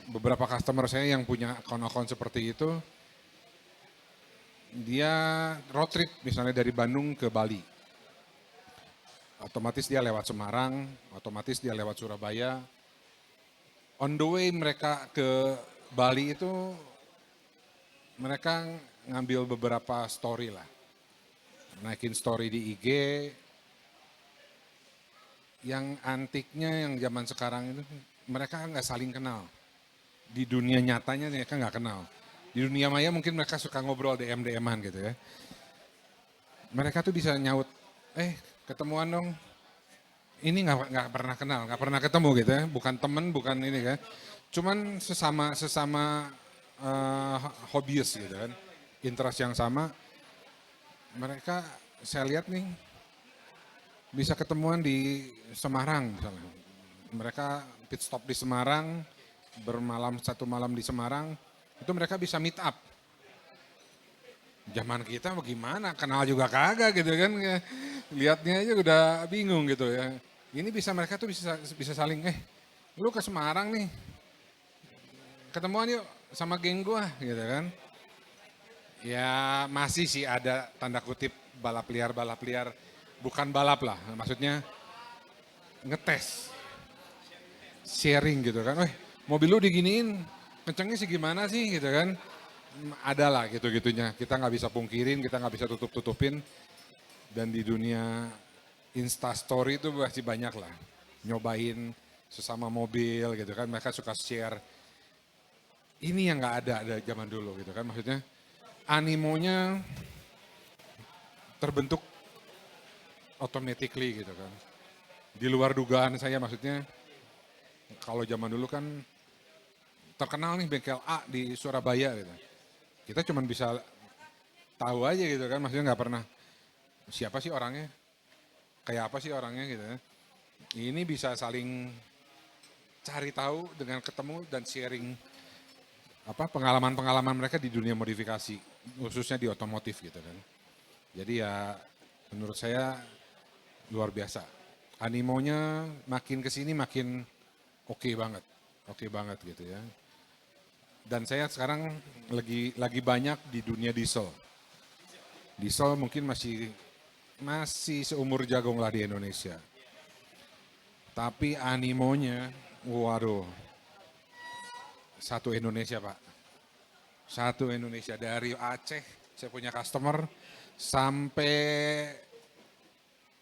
Beberapa customer saya yang punya akun-akun seperti itu, dia road trip misalnya dari Bandung ke Bali. Otomatis dia lewat Semarang, otomatis dia lewat Surabaya. On the way mereka ke Bali itu, mereka ngambil beberapa story lah. Naikin story di IG, yang antiknya yang zaman sekarang itu mereka nggak saling kenal. Di dunia nyatanya mereka nggak kenal. Di dunia maya mungkin mereka suka ngobrol DM-DM-an gitu ya. Mereka tuh bisa nyaut, ketemuan dong. Ini nggak pernah kenal, nggak pernah ketemu gitu ya. Bukan temen, bukan ini kan. Cuman sesama hobius gitu kan. Interest yang sama. Mereka saya lihat nih bisa ketemuan di Semarang misalnya. Mereka pit stop di Semarang, satu malam di Semarang, itu mereka bisa meet up. Zaman kita bagaimana, kenal juga kagak gitu kan. Lihatnya aja udah bingung gitu ya. Ini mereka tuh bisa saling, lu ke Semarang nih, ketemuan yuk sama geng gua gitu kan. Ya masih sih ada tanda kutip balap liar, bukan balap lah, maksudnya ngetes, sharing gitu kan. Mobil lu diginiin, kencengnya sih gimana sih gitu kan. Ada lah gitu-gitunya, kita nggak bisa pungkirin, kita nggak bisa tutup-tutupin. Dan di dunia Instastory itu masih banyak lah, nyobain sesama mobil gitu kan, mereka suka share. Ini yang nggak ada zaman dulu gitu kan, maksudnya animonya terbentuk automatically gitu kan. Di luar dugaan saya, maksudnya kalau zaman dulu kan terkenal nih bengkel A di Surabaya gitu. Kita cuma bisa tahu aja gitu kan, maksudnya nggak pernah siapa sih orangnya, kayak apa sih orangnya gitu ya. Ini bisa saling cari tahu dengan ketemu dan sharing pengalaman-pengalaman mereka di dunia modifikasi, khususnya di otomotif gitu kan. Jadi ya menurut saya luar biasa. Animonya makin kesini makin oke banget gitu ya. Dan saya sekarang lagi banyak di dunia diesel. Diesel mungkin masih seumur jagung lah di Indonesia. Tapi animonya, waduh, satu Indonesia Pak. Satu Indonesia, dari Aceh saya punya customer, sampai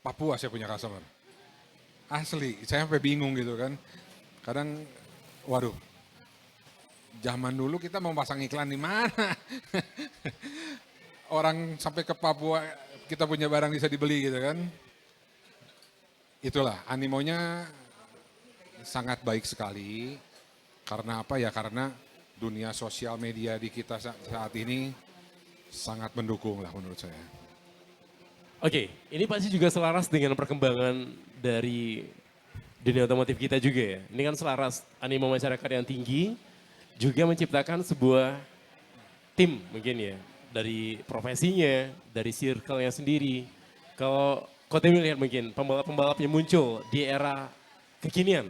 Papua saya punya customer. Asli, saya sampai bingung gitu kan. Kadang, waduh, zaman dulu kita mau pasang iklan di mana? Orang sampai ke Papua kita punya barang bisa dibeli gitu kan. Itulah animonya sangat baik sekali. Karena apa ya? Karena dunia sosial media di kita saat ini sangat mendukung lah menurut saya. Oke, ini pasti juga selaras dengan perkembangan dari dunia otomotif kita juga ya. Ini kan selaras animo masyarakat yang tinggi, juga menciptakan sebuah tim mungkin ya. Dari profesinya, dari circle-nya sendiri. Kalau Kote lihat mungkin pembalap-pembalap yang muncul di era kekinian.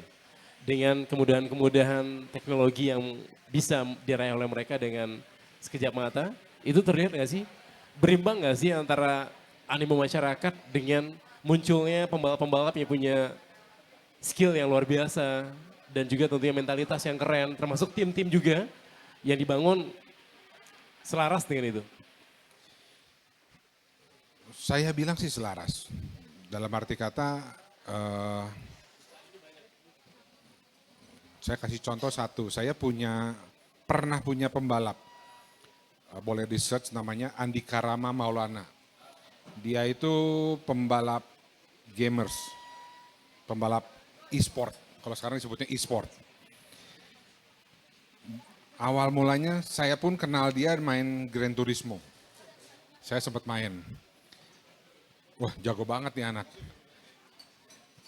dengan kemudahan-kemudahan teknologi yang bisa diraih oleh mereka dengan sekejap mata, itu terlihat nggak sih? Berimbang nggak sih antara animo masyarakat dengan munculnya pembalap-pembalap yang punya skill yang luar biasa dan juga tentunya mentalitas yang keren, termasuk tim-tim juga yang dibangun selaras dengan itu. Saya bilang sih selaras. Dalam arti kata, saya kasih contoh satu. Saya pernah punya pembalap. Boleh di search namanya Andika Rama Maulana. Dia itu pembalap gamers. Pembalap e-sport. Kalau sekarang disebutnya e-sport. Awal mulanya saya pun kenal dia main Gran Turismo. Saya sempat main. Wah, jago banget nih anak.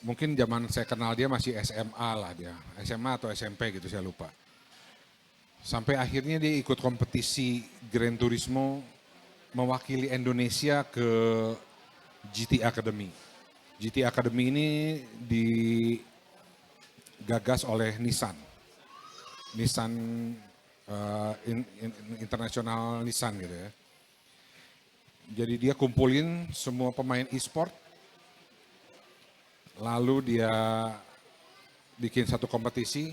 Mungkin zaman saya kenal dia masih SMA lah dia. SMA atau SMP gitu saya lupa. Sampai akhirnya dia ikut kompetisi Gran Turismo mewakili Indonesia ke GT Academy. GT Academy ini digagas oleh Nissan. Nissan internasional Nissan gitu ya. Jadi dia kumpulin semua pemain e-sport, lalu dia bikin satu kompetisi.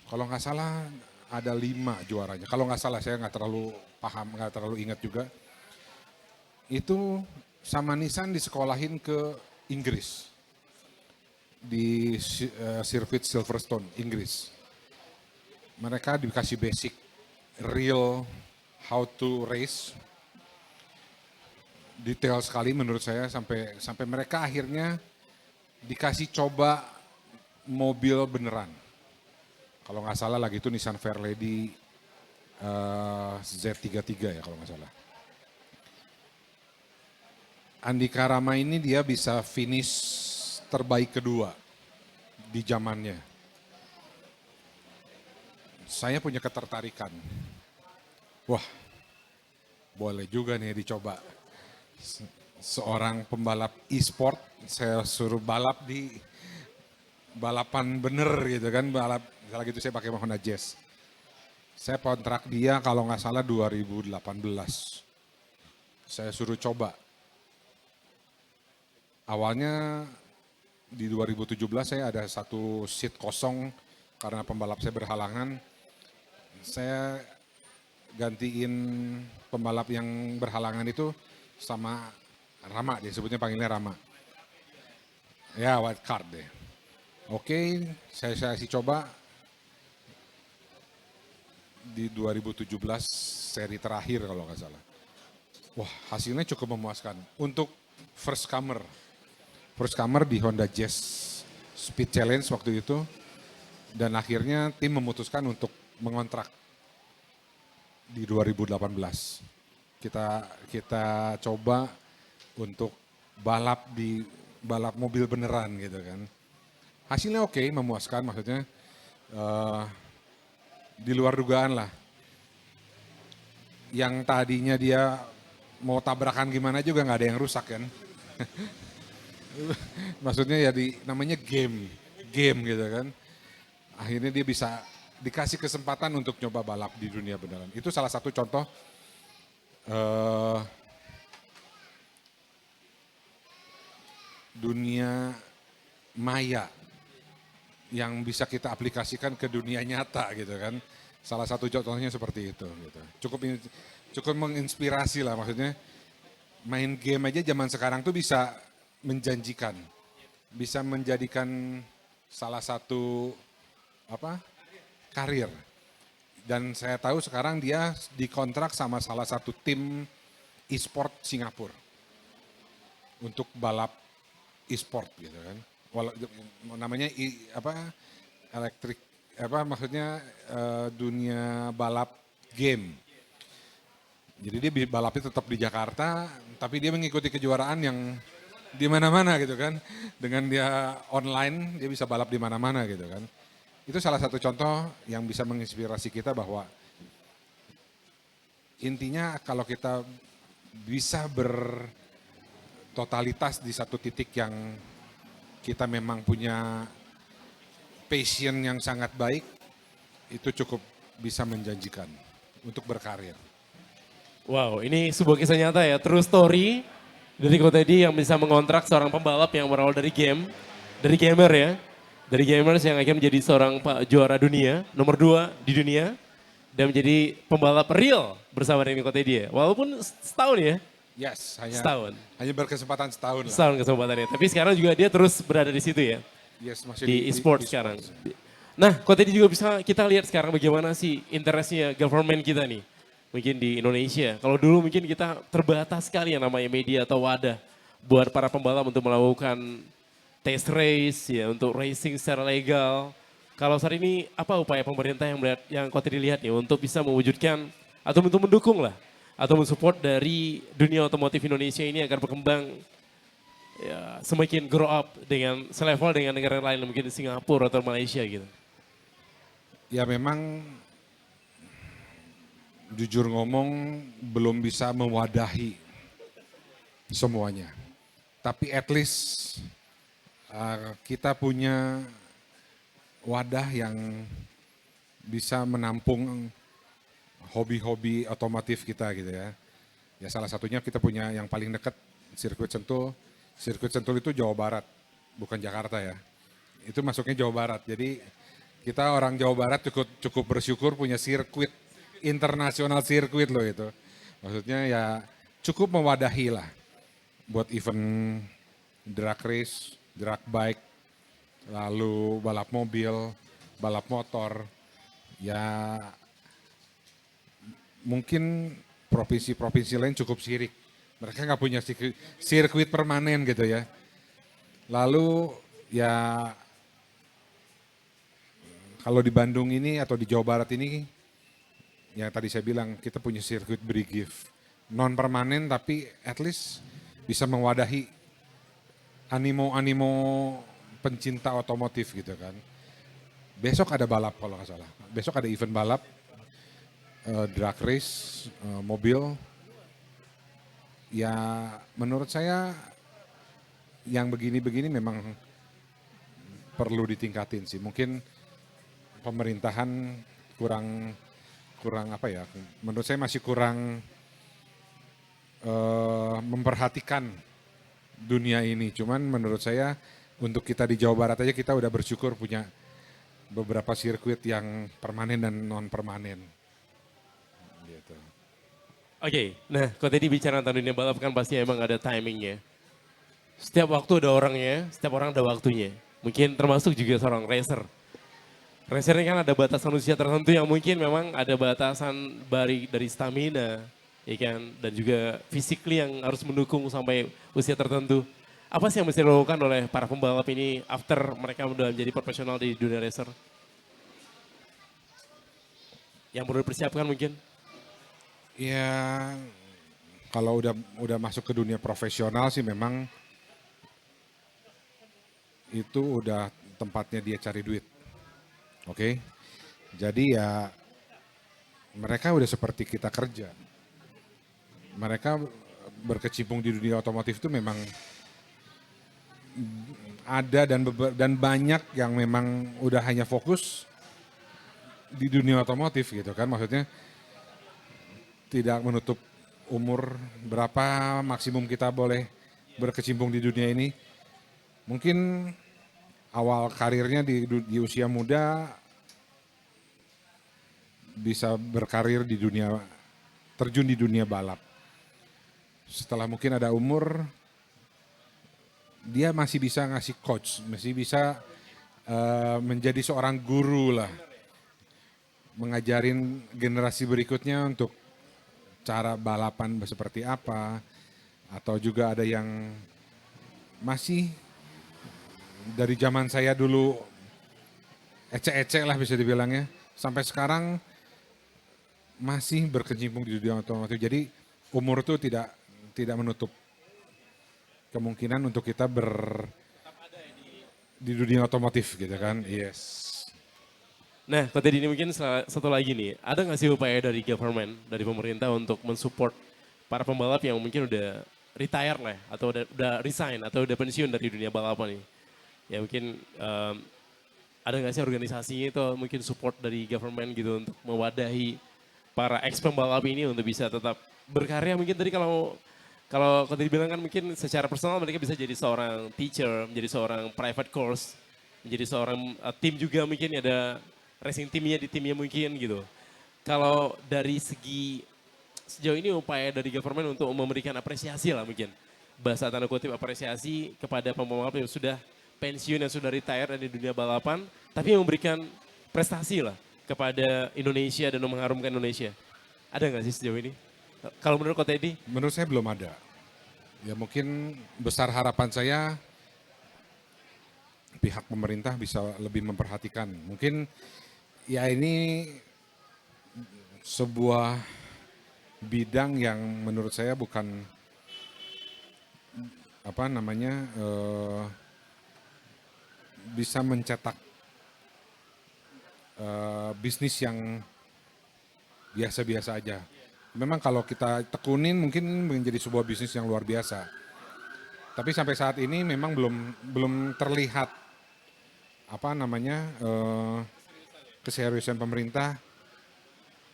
Kalau nggak salah ada 5 juaranya. Kalau nggak salah saya nggak terlalu paham, nggak terlalu ingat juga. Itu sama Nissan disekolahin ke Inggris di sirkuit Silverstone, Inggris. Mereka dikasih basic real how to race. Detail sekali menurut saya sampai mereka akhirnya dikasih coba mobil beneran. Kalau nggak salah lagi itu Nissan Fairlady Z33 ya kalau nggak salah. Andika Rama ini dia bisa finish terbaik kedua di zamannya. Saya punya ketertarikan. Wah, boleh juga nih dicoba. Seorang pembalap e-sport, saya suruh balap di balapan bener gitu kan, balap, misalnya gitu saya pakai Honda Jazz. Saya kontrak dia kalau nggak salah 2018. Saya suruh coba. Awalnya di 2017 saya ada satu seat kosong karena pembalap saya berhalangan. Saya gantiin pembalap yang berhalangan itu sama Rama, dia sebutnya panggilnya Rama. Ya, white card deh. Oke, saya kasih coba di 2017 seri terakhir kalau nggak salah. Wah, hasilnya cukup memuaskan. Untuk first comer di Honda Jazz Speed Challenge waktu itu, dan akhirnya tim memutuskan untuk mengontrak di 2018. Kita coba untuk balap mobil beneran gitu kan. Hasilnya oke, memuaskan maksudnya. Di luar dugaan lah. Yang tadinya dia mau tabrakan gimana juga nggak ada yang rusak kan. Maksudnya ya namanya game gitu kan. Akhirnya dia bisa dikasih kesempatan untuk nyoba balap di dunia beneran. Itu salah satu contoh dunia maya yang bisa kita aplikasikan ke dunia nyata gitu kan. Salah satu contohnya seperti itu gitu. Cukup menginspirasi lah, maksudnya main game aja zaman sekarang tuh bisa menjanjikan. Bisa menjadikan salah satu karir. Dan saya tahu sekarang dia dikontrak sama salah satu tim e-sport Singapura untuk balap e-sport gitu kan. Namanya maksudnya dunia balap game. Jadi dia balapnya tetap di Jakarta, tapi dia mengikuti kejuaraan yang di mana-mana gitu kan. Dengan dia online, dia bisa balap di mana-mana gitu kan. Itu salah satu contoh yang bisa menginspirasi kita bahwa intinya kalau kita bisa bertotalitas di satu titik yang kita memang punya passion yang sangat baik, itu cukup bisa menjanjikan untuk berkarir. Wow, ini sebuah kisah nyata ya, true story dari Ko Teddy yang bisa mengontrak seorang pembalap yang berawal dari game, dari gamer ya, dari gamers yang akhirnya menjadi seorang juara dunia, nomor 2 di dunia, dan menjadi pembalap real bersama dengan Ko Teddy ya. Walaupun setahun ya, Yes, setahun, hanya berkesempatan setahun lah. setahun kesempatannya. Tapi sekarang juga dia terus berada di situ ya, Yes, masih di e-sport e-sports. sekarang. Nah, Ko Teddy juga bisa kita lihat sekarang bagaimana sih interestnya government kita nih. Mungkin di Indonesia. Kalau dulu mungkin kita terbatas sekali yang namanya media atau wadah buat para pembalap untuk melakukan test race ya, untuk racing secara legal. Kalau saat ini apa upaya pemerintah yang melihat yang Ko Teddy lihat nih untuk bisa mewujudkan atau untuk mendukung lah atau mensupport dari dunia otomotif Indonesia ini agar berkembang ya, semakin grow up dengan selevel dengan negara lain mungkin Singapura atau Malaysia gitu. Ya memang jujur ngomong belum bisa mewadahi semuanya. Tapi at least kita punya wadah yang bisa menampung hobi-hobi otomotif kita gitu ya. Ya salah satunya kita punya yang paling dekat sirkuit Sentul. Sirkuit Sentul itu Jawa Barat, bukan Jakarta ya. Itu masuknya Jawa Barat. Jadi kita orang Jawa Barat cukup bersyukur punya sirkuit, internasional sirkuit loh itu. Maksudnya ya cukup mewadahi lah buat event drag race, drag bike, lalu balap mobil, balap motor. Ya mungkin provinsi-provinsi lain cukup sirik. Mereka nggak punya sirkuit permanen gitu ya. Lalu ya kalau di Bandung ini atau di Jawa Barat ini, yang tadi saya bilang kita punya sirkuit Brigif. Non permanen tapi at least bisa mewadahi animo-animo pencinta otomotif gitu kan. Besok ada balap kalau nggak salah. Besok ada event balap, drag race, mobil. Ya menurut saya yang begini-begini memang perlu ditingkatin sih. Mungkin pemerintahan kurang apa ya? Menurut saya masih kurang memperhatikan dunia ini. Cuman menurut saya untuk kita di Jawa Barat aja kita udah bersyukur punya beberapa sirkuit yang permanen dan non permanen. Gitu. Oke, nah kalau tadi bicara tentang dunia balap kan pasti emang ada timingnya. Setiap waktu ada orangnya, setiap orang ada waktunya. Mungkin termasuk juga seorang racer. Racer ini kan ada batasan usia tertentu yang mungkin memang ada batasan dari stamina, ya kan, dan juga physically yang harus mendukung sampai usia tertentu. Apa sih yang mesti dilakukan oleh para pembalap ini after mereka sudah menjadi profesional di dunia racer? Yang perlu dipersiapkan mungkin? Ya kalau udah masuk ke dunia profesional sih memang itu udah tempatnya dia cari duit. Oke. Jadi ya mereka udah seperti kita kerja. Mereka berkecimpung di dunia otomotif itu memang ada dan banyak yang memang udah hanya fokus di dunia otomotif gitu kan. Maksudnya tidak menutup umur berapa maksimum kita boleh berkecimpung di dunia ini. Mungkin awal karirnya di usia muda bisa berkarir di dunia, terjun di dunia balap. Setelah mungkin ada umur, dia masih bisa ngasih coach, masih bisa menjadi seorang guru lah. Mengajarin generasi berikutnya untuk cara balapan seperti apa. Atau juga ada yang masih dari zaman saya dulu ecek-ecek lah bisa dibilangnya. Sampai sekarang masih berkecimpung di dunia otomotif. Jadi umur itu tidak menutup kemungkinan untuk kita di dunia otomotif gitu kan. Yes. Nah, kalau tadi ini mungkin satu lagi nih, ada nggak sih upaya dari government, dari pemerintah untuk mensupport para pembalap yang mungkin udah retire lah, atau udah resign, atau udah pensiun dari dunia balapan nih? Ya mungkin ada nggak sih organisasinya itu mungkin support dari government gitu untuk mewadahi para ex pembalap ini untuk bisa tetap berkarya mungkin tadi kalau kalau tadi bilang kan mungkin secara personal mereka bisa jadi seorang teacher, menjadi seorang private course, menjadi seorang tim juga mungkin ada racing timnya di timnya mungkin gitu. Kalau dari segi sejauh ini upaya dari government untuk memberikan apresiasi lah mungkin. Bahasa tanda kutip apresiasi kepada pembalap yang sudah pensiun, yang sudah retire dari dunia balapan, tapi yang memberikan prestasi lah kepada Indonesia dan mengharumkan Indonesia. Ada nggak sih sejauh ini? Kalau menurut Kota Edi? Menurut saya belum ada. Ya mungkin besar harapan saya pihak pemerintah bisa lebih memperhatikan. Mungkin ya ini sebuah bidang yang menurut saya bukan apa namanya bisa mencetak bisnis yang biasa-biasa aja. Memang kalau kita tekunin mungkin menjadi sebuah bisnis yang luar biasa. Tapi sampai saat ini memang belum terlihat apa namanya keseriusan pemerintah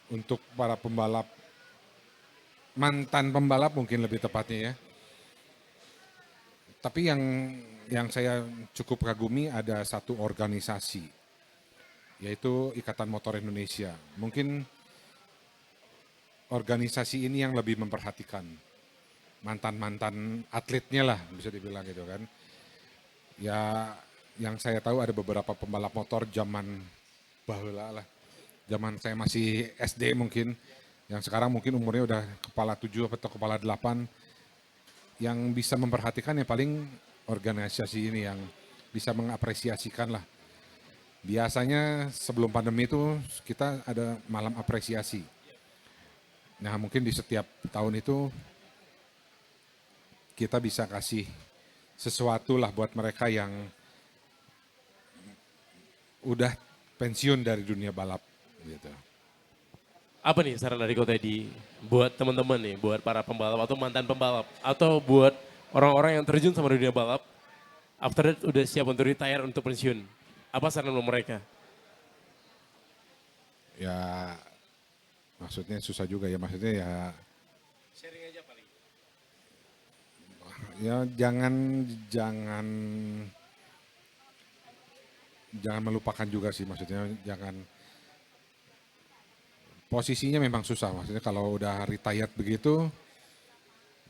untuk para pembalap, mantan pembalap mungkin lebih tepatnya ya. Tapi yang saya cukup kagumi ada satu organisasi, yaitu Ikatan Motor Indonesia. Mungkin organisasi ini yang lebih memperhatikan mantan-mantan atletnya lah bisa dibilang gitu kan. Ya yang saya tahu ada beberapa pembalap motor zaman baheula lah. Zaman saya masih SD mungkin, yang sekarang mungkin umurnya udah kepala 7 atau kepala 8, yang bisa memperhatikan ya paling organisasi ini yang bisa mengapresiasikan lah. Biasanya sebelum pandemi itu kita ada malam apresiasi. Nah mungkin di setiap tahun itu kita bisa kasih sesuatu lah buat mereka yang udah pensiun dari dunia balap gitu. Apa nih saran dari Kota Edi buat teman-teman nih, buat para pembalap atau mantan pembalap, atau buat orang-orang yang terjun sama dunia balap, after that udah siap untuk retire, untuk pensiun. Apa saran lo mereka? Ya maksudnya susah juga ya, maksudnya ya Sharing aja paling. ya jangan melupakan juga sih, maksudnya jangan, posisinya memang susah, maksudnya kalau udah retired begitu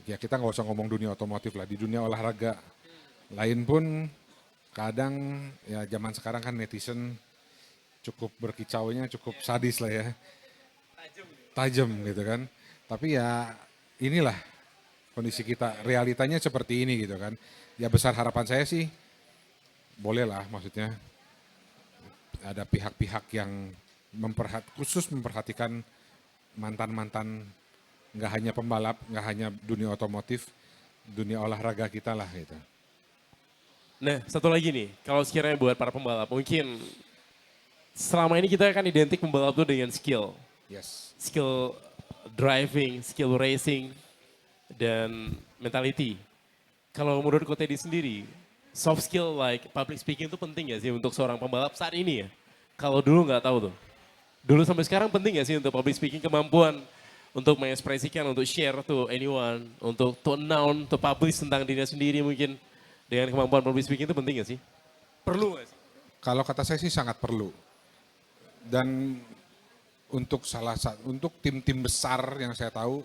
ya kita nggak usah ngomong dunia otomotif lah, di dunia olahraga lain pun kadang ya zaman sekarang kan netizen cukup berkicaunya cukup sadis lah ya, tajam gitu kan. Tapi ya inilah kondisi kita, realitanya seperti ini gitu kan. Ya besar harapan saya sih bolehlah, maksudnya ada pihak-pihak yang khusus memperhatikan mantan-mantan, nggak hanya pembalap, nggak hanya dunia otomotif, dunia olahraga kita lah gitu. Nah, satu lagi nih, kalau sekiranya buat para pembalap, mungkin selama ini kita kan identik pembalap itu dengan skill. Yes. Skill driving, skill racing, dan mentality. Kalau menurut Kota Edi sendiri, soft skill like public speaking itu penting gak sih untuk seorang pembalap saat ini ya? Kalau dulu nggak tahu tuh. Dulu sampai sekarang penting gak sih untuk public speaking, kemampuan untuk mengekspresikan, untuk share to anyone, untuk to announce, to publish tentang dirinya sendiri mungkin. Dengan kemampuan public speaking itu penting gak sih? Perlu gak sih? Kalau kata saya sih sangat perlu. Dan untuk tim-tim besar yang saya tahu,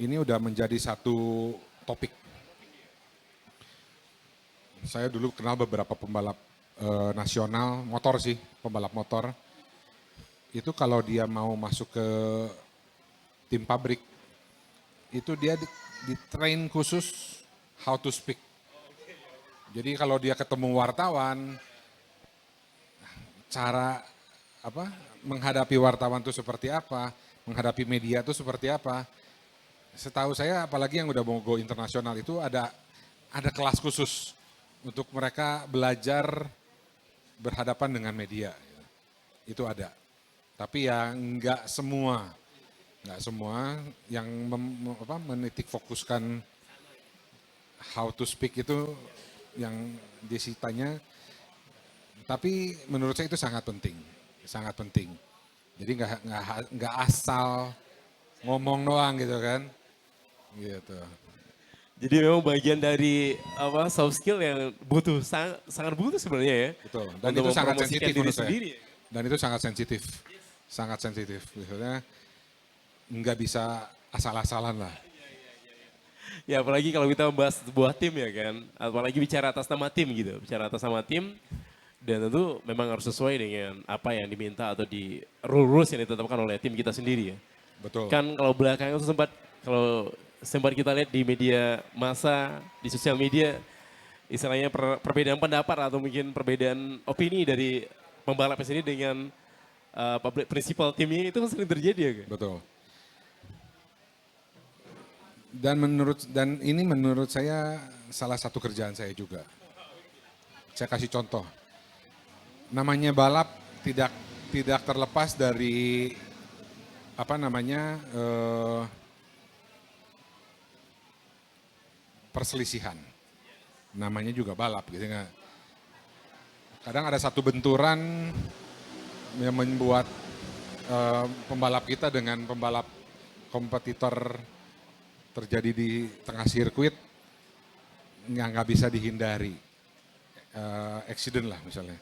ini udah menjadi satu topik. Saya dulu kenal beberapa pembalap nasional motor sih, pembalap motor. Itu kalau dia mau masuk ke tim pabrik, itu dia di train khusus how to speak. Jadi kalau dia ketemu wartawan, cara menghadapi wartawan itu seperti apa, menghadapi media itu seperti apa. Setahu saya apalagi yang udah mau go internasional itu ada kelas khusus untuk mereka belajar berhadapan dengan media. Itu ada. Tapi ya nggak semua yang menitik fokuskan how to speak itu yang disitanya Tapi menurut saya itu sangat penting, sangat penting. Jadi nggak asal ngomong doang gitu kan, gitu. Jadi memang bagian dari apa soft skill yang butuh sangat butuh sebenarnya ya. Betul. Dan Untuk itu sangat mempromosikan sensitif diri menurut saya. sendiri. Dan itu sangat sensitif, sangat sensitif. Misalnya nggak bisa asal-asalan lah. Ya apalagi kalau kita membahas sebuah tim ya kan. Apalagi bicara atas nama tim gitu. Bicara atas nama tim. Dan tentu memang harus sesuai dengan apa yang diminta atau di rules yang ditetapkan oleh tim kita sendiri ya. Betul. Kan kalau belakangan itu kalau sempat kita lihat di media massa, di sosial media, istilahnya perbedaan pendapat atau mungkin perbedaan opini dari pembalap sendiri dengan prinsipal timnya itu sering terjadi ya kan? Betul. Dan ini menurut saya salah satu kerjaan saya juga. Saya kasih contoh. Namanya balap tidak terlepas dari apa namanya perselisihan. Namanya juga balap gitu nggak. Kadang ada satu benturan yang membuat pembalap kita dengan pembalap kompetitor terjadi di tengah sirkuit yang nggak bisa dihindari, accident lah misalnya.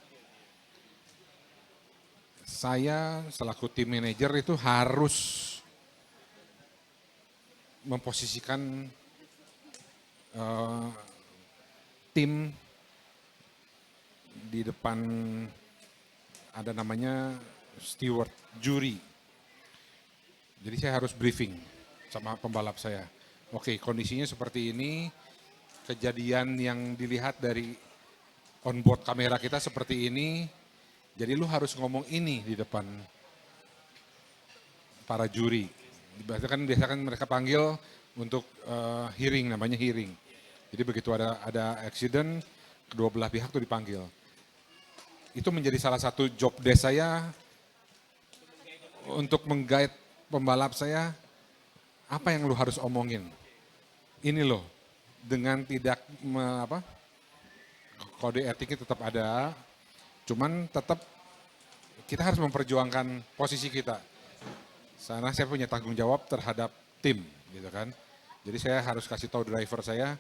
Saya selaku tim manajer itu harus memposisikan tim di depan, ada namanya steward, juri. Jadi saya harus briefing sama pembalap saya. Oke, kondisinya seperti ini, kejadian yang dilihat dari onboard kamera kita seperti ini, jadi lu harus ngomong ini di depan para juri. Biasakan mereka panggil untuk hearing, namanya hearing. Jadi begitu ada accident, kedua belah pihak tuh dipanggil. Itu menjadi salah satu job desk saya untuk mengguide pembalap saya, apa yang lu harus omongin. Ini loh, dengan tidak kode etiknya tetap ada, cuman tetap kita harus memperjuangkan posisi kita. Karena saya punya tanggung jawab terhadap tim, gitu kan. Jadi saya harus kasih tahu driver saya,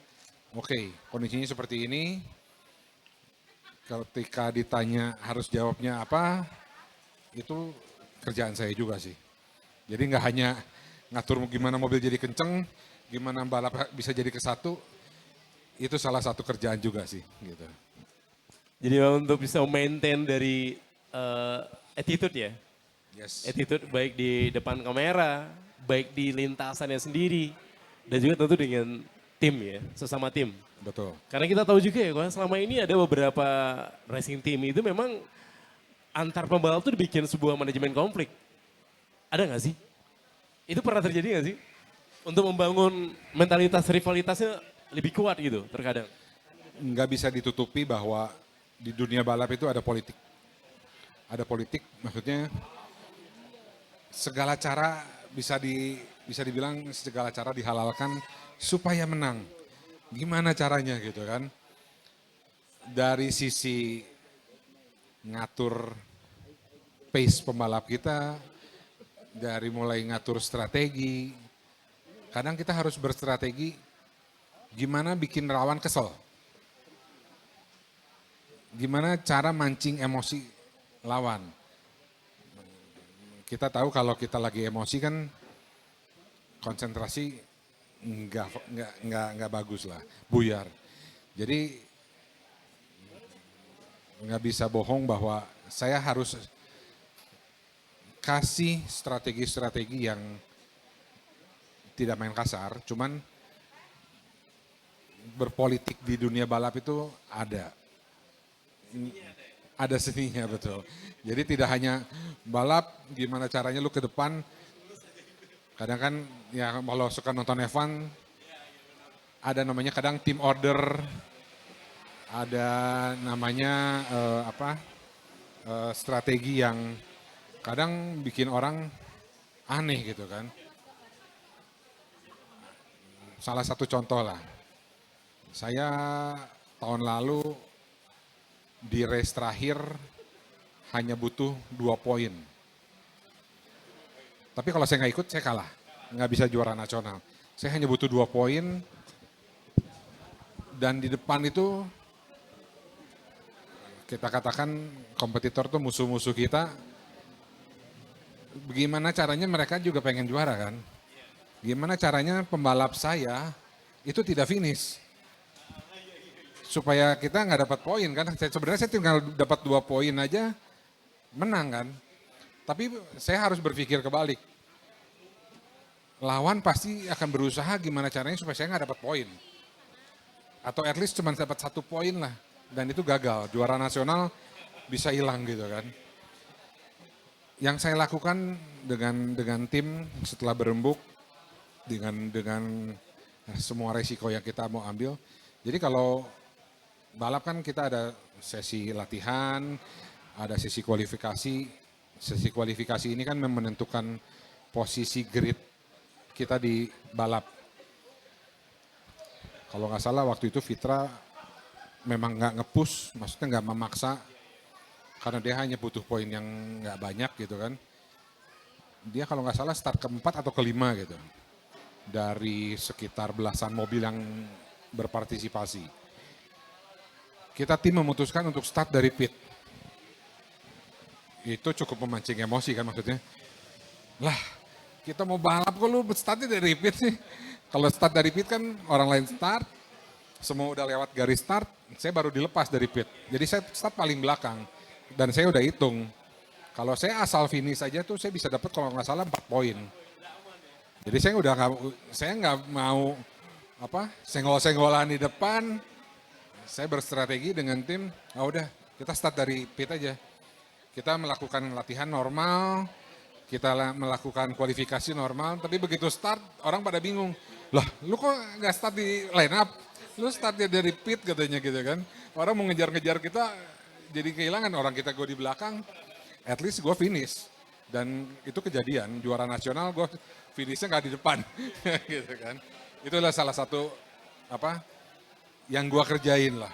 oke, kondisinya seperti ini. Ketika ditanya harus jawabnya apa, itu kerjaan saya juga sih. Jadi nggak hanya ngatur gimana mobil jadi kenceng, gimana balap bisa jadi kesatu, itu salah satu kerjaan juga sih, gitu. Jadi untuk bisa maintain dari attitude ya, Yes. attitude baik di depan kamera, baik di lintasannya sendiri, dan juga tentu dengan tim ya, sesama tim. Betul. Karena kita tahu juga ya, kalau selama ini ada beberapa racing team itu memang antar pembalap tuh dibikin sebuah manajemen konflik. Ada nggak sih? Itu pernah terjadi nggak sih? Untuk membangun mentalitas rivalitasnya lebih kuat gitu terkadang. Nggak bisa ditutupi bahwa di dunia balap itu ada politik. Ada politik, maksudnya segala cara bisa dibilang segala cara dihalalkan supaya menang. Gimana caranya gitu kan? Dari sisi ngatur pace pembalap kita, dari mulai ngatur strategi, kadang kita harus berstrategi gimana bikin lawan kesel. Gimana cara mancing emosi lawan. Kita tahu kalau kita lagi emosi kan konsentrasi nggak bagus lah, buyar. Jadi nggak bisa bohong bahwa saya harus kasih strategi-strategi yang tidak main kasar, cuman berpolitik di dunia balap itu ada. Ada seninya, betul. Jadi tidak hanya balap, gimana caranya lu ke depan. Kadang kan ya kalau suka nonton F1, ada namanya kadang team order, ada namanya strategi yang kadang bikin orang aneh gitu kan. Salah satu contoh lah, saya tahun lalu di race terakhir hanya butuh 2 poin. Tapi kalau saya nggak ikut, saya kalah. Nggak bisa juara nasional. Saya hanya butuh 2 poin. Dan di depan itu, kita katakan kompetitor tuh musuh-musuh kita. Bagaimana caranya mereka juga pengen juara kan? Gimana caranya pembalap saya itu tidak finish? Supaya kita nggak dapat poin kan? Sebenarnya saya tinggal dapat 2 poin aja, menang kan? Tapi saya harus berpikir kebalik. Lawan pasti akan berusaha gimana caranya supaya saya nggak dapat poin. Atau at least cuma dapat 1 poin lah. Dan itu gagal. Juara nasional bisa hilang gitu kan. Yang saya lakukan dengan tim setelah berembuk, dengan semua resiko yang kita mau ambil. Jadi kalau balap kan kita ada sesi latihan, ada sesi kualifikasi. Sesi kualifikasi ini kan menentukan posisi grid kita di balap. Kalau nggak salah waktu itu Fitra memang nggak nge-push, maksudnya nggak memaksa, karena dia hanya butuh poin yang nggak banyak gitu kan. Dia kalau nggak salah start keempat atau kelima gitu. Dari sekitar belasan mobil yang berpartisipasi. Kita tim memutuskan untuk start dari pit. Itu cukup memancing emosi kan maksudnya. Lah, kita mau balap kok lu startnya dari pit sih. Kalau start dari pit kan orang lain start, semua udah lewat garis start, saya baru dilepas dari pit. Jadi saya start paling belakang dan saya udah hitung. Kalau saya asal finish aja tuh saya bisa dapat kalau nggak salah 4 poin. Jadi saya nggak mau senggol-senggolan di depan. Saya berstrategi dengan tim, udah kita start dari pit aja. Kita melakukan latihan normal, kita melakukan kualifikasi normal, tapi begitu start orang pada bingung. Lah, lu kok nggak start di line up? Lu startnya dari pit katanya gitu kan. Orang mau ngejar-ngejar kita jadi kehilangan, orang kita gue di belakang, at least gue finish. Dan itu kejadian, juara nasional gue finishnya nggak di depan gitu kan. Itulah salah satu yang gue kerjain lah.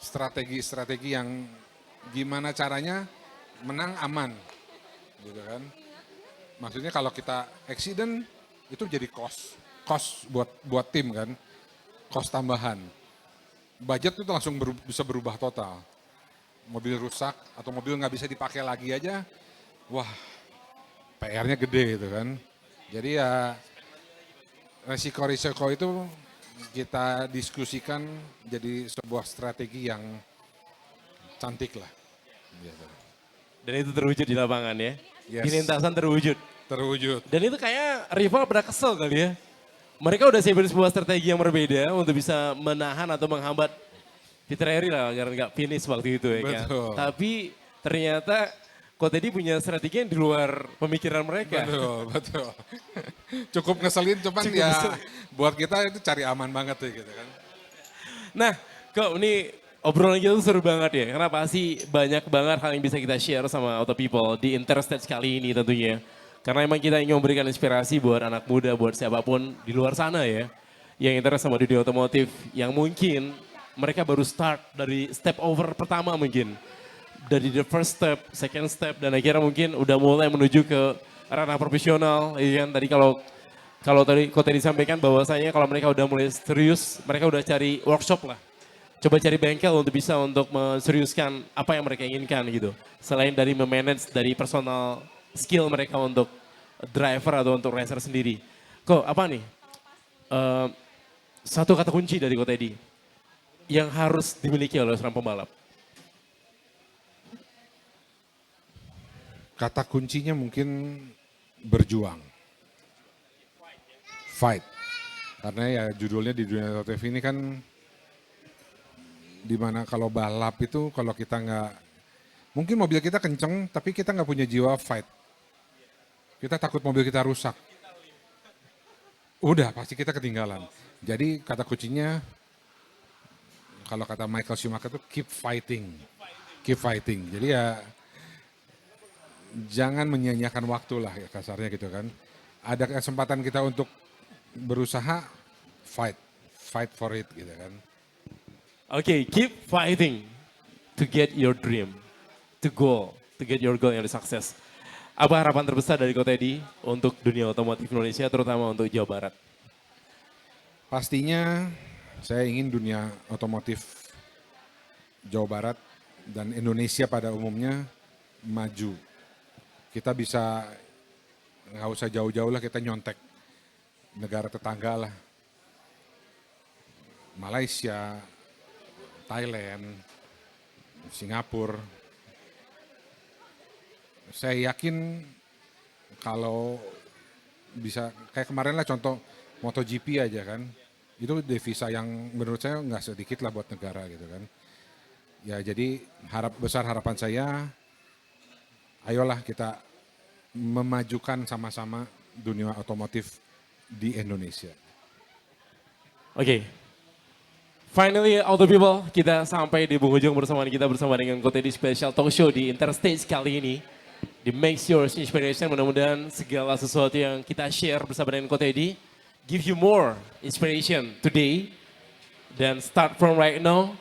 Strategi-strategi yang gimana caranya menang aman gitu kan. Maksudnya kalau kita accident itu jadi cost buat tim kan, cost tambahan. Budget itu langsung bisa berubah total. Mobil rusak atau mobil nggak bisa dipakai lagi aja, wah PR-nya gede gitu kan. Jadi ya resiko-risiko itu kita diskusikan jadi sebuah strategi yang cantik lah. Gitu. Dan itu terwujud di lapangan ya. Yes. Di lintasan terwujud. Terwujud. Dan itu kayak rival pada kesel kali ya. Mereka udah siapin sebuah strategi yang berbeda untuk bisa menahan atau menghambat Fitreri lah agar nggak finish waktu itu ya kan. Betul. Tapi ternyata Ko Teddy punya strategi yang di luar pemikiran mereka. Betul. Cukup ngeselin cuman buat kita itu cari aman banget ya gitu kan. Nah, Ko ini obrolan kita tuh seru banget ya. Karena pasti banyak banget hal yang bisa kita share sama Auto People di Interstage kali ini tentunya. Karena emang kita ingin memberikan inspirasi buat anak muda, buat siapapun di luar sana ya. Yang interest sama dunia otomotif, yang mungkin mereka baru start dari step over pertama mungkin. Dari the first step, second step, dan akhirnya mungkin udah mulai menuju ke ranah profesional. Ya kan? Tadi kalau tadi disampaikan bahwasanya kalau mereka udah mulai serius, mereka udah cari workshop lah. Coba cari bengkel untuk bisa untuk menseriuskan apa yang mereka inginkan gitu. Selain dari memanage dari personal skill mereka untuk driver atau untuk racer sendiri. Kok apa nih? Satu kata kunci dari Ko Teddy yang harus dimiliki oleh seorang pembalap. Kata kuncinya mungkin berjuang. Fight. Karena ya judulnya di dunia otomotif ini kan dimana kalau balap itu kalau kita nggak, mungkin mobil kita kenceng tapi kita nggak punya jiwa fight. Kita takut mobil kita rusak. Udah pasti kita ketinggalan. Jadi kata kuncinya kalau kata Michael Schumacher itu keep fighting. Keep fighting. Jadi ya jangan menyia-nyiakan waktu lah ya kasarnya gitu kan. Ada kesempatan kita untuk berusaha, fight for it gitu kan. Oke, keep fighting. to get your dream, to get your goal yang sukses. Apa harapan terbesar dari Ko Teddy untuk dunia otomotif Indonesia, terutama untuk Jawa Barat? Pastinya saya ingin dunia otomotif Jawa Barat dan Indonesia pada umumnya maju. Kita bisa, nggak usah jauh-jauh lah, kita nyontek negara tetangga lah. Malaysia, Thailand, Singapura. Saya yakin kalau bisa, kayak kemarin lah contoh MotoGP aja kan, itu devisa yang menurut saya nggak sedikit lah buat negara gitu kan. Ya jadi harapan saya, ayolah kita memajukan sama-sama dunia otomotif di Indonesia. Oke. Finally, Auto People, kita sampai di penghujung bersama dengan Ko Teddy Special Talk Show di Interstage kali ini. Di Make Yours Inspiration, mudah-mudahan segala sesuatu yang kita share bersama dengan Ko Teddy give you more inspiration today. Dan start from right now,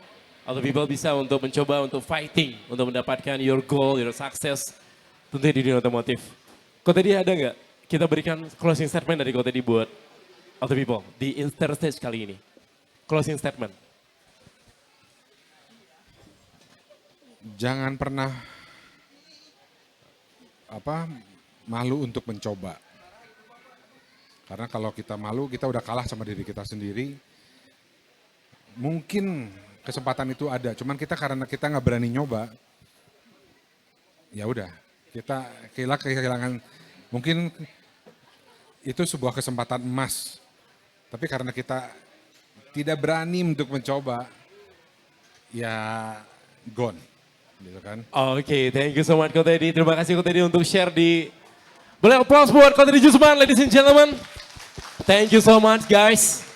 Auto People bisa untuk mencoba untuk fighting, untuk mendapatkan your goal, your success, tentunya di dunia otomotif. Ko Teddy ada nggak? Kita berikan closing statement dari Ko Teddy buat Auto People di Interstage kali ini. Closing statement. Jangan pernah malu untuk mencoba. Karena kalau kita malu, kita udah kalah sama diri kita sendiri. Mungkin kesempatan itu ada, cuman karena kita nggak berani nyoba, ya udah kita kehilangan. Mungkin itu sebuah kesempatan emas, tapi karena kita tidak berani untuk mencoba, ya gone, gitu kan? Oke, thank you so much Ko Teddy. Terima kasih Ko Teddy untuk share di. Boleh applause buat Ko Teddy Jusman, ladies and gentlemen. Thank you so much guys.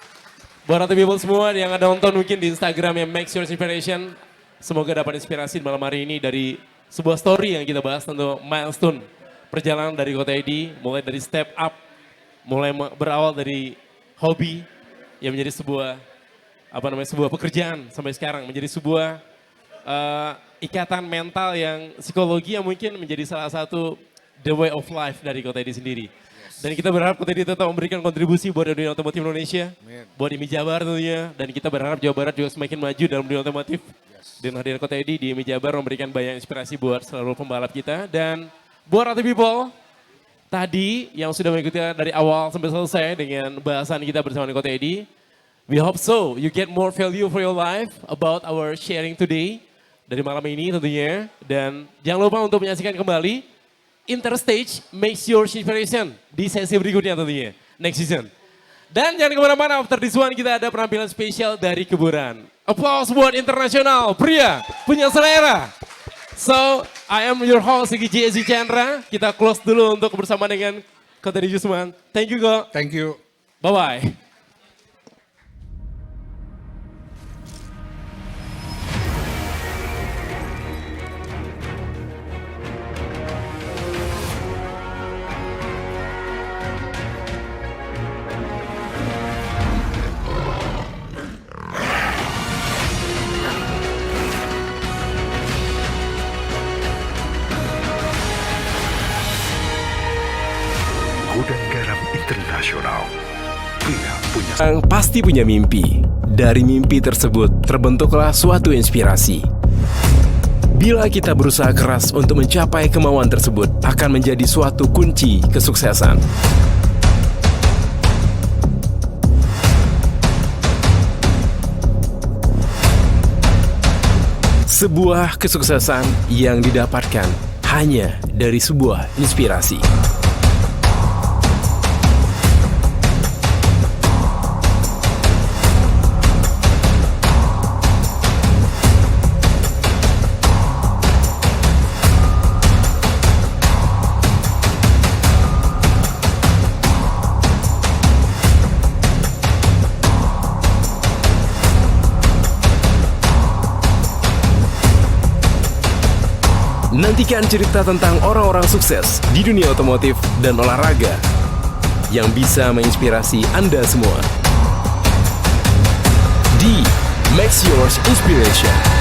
Buat Auto People semua yang ada nonton mungkin di Instagram yang Make Yours Inspiration, semoga dapat inspirasi malam hari ini dari sebuah story yang kita bahas tentang milestone perjalanan dari Ko Teddy, mulai dari step up, mulai berawal dari hobi yang menjadi sebuah sebuah pekerjaan sampai sekarang menjadi sebuah ikatan mental yang psikologi yang mungkin menjadi salah satu the way of life dari Ko Teddy sendiri. Dan kita berharap Ko Teddy tetap memberikan kontribusi buat dunia otomotif Indonesia, buat IMI Jabar tentunya, dan kita berharap Jawa Barat juga semakin maju dalam dunia otomotif. Dan hadir Ko Teddy di IMI Jabar memberikan banyak inspirasi buat seluruh pembalap kita. Dan buat Auto People, tadi yang sudah mengikuti dari awal sampai selesai dengan bahasan kita bersama dengan Ko Teddy, we hope so you get more value for your life about our sharing today dari malam ini tentunya. Dan jangan lupa untuk menyaksikan kembali Interstage Makes Your Inspiration di sesi berikutnya tentunya, next season. Dan jangan kemana-mana, after this one kita ada penampilan spesial dari Keburan. Applause buat internasional, pria punya selera. So, I am your host, JSC Chandra. Kita close dulu untuk bersama dengan Ko Teddy Jusman. Thank you, Ko. Thank you. Bye-bye. Gudang Garam Internasional. Pria punya Orang pasti punya mimpi. Dari mimpi tersebut terbentuklah suatu inspirasi. Bila kita berusaha keras untuk mencapai kemauan tersebut, akan menjadi suatu kunci kesuksesan. Sebuah kesuksesan yang didapatkan hanya dari sebuah inspirasi. Nantikan cerita tentang orang-orang sukses di dunia otomotif dan olahraga yang bisa menginspirasi Anda semua di Make Yours Inspiration.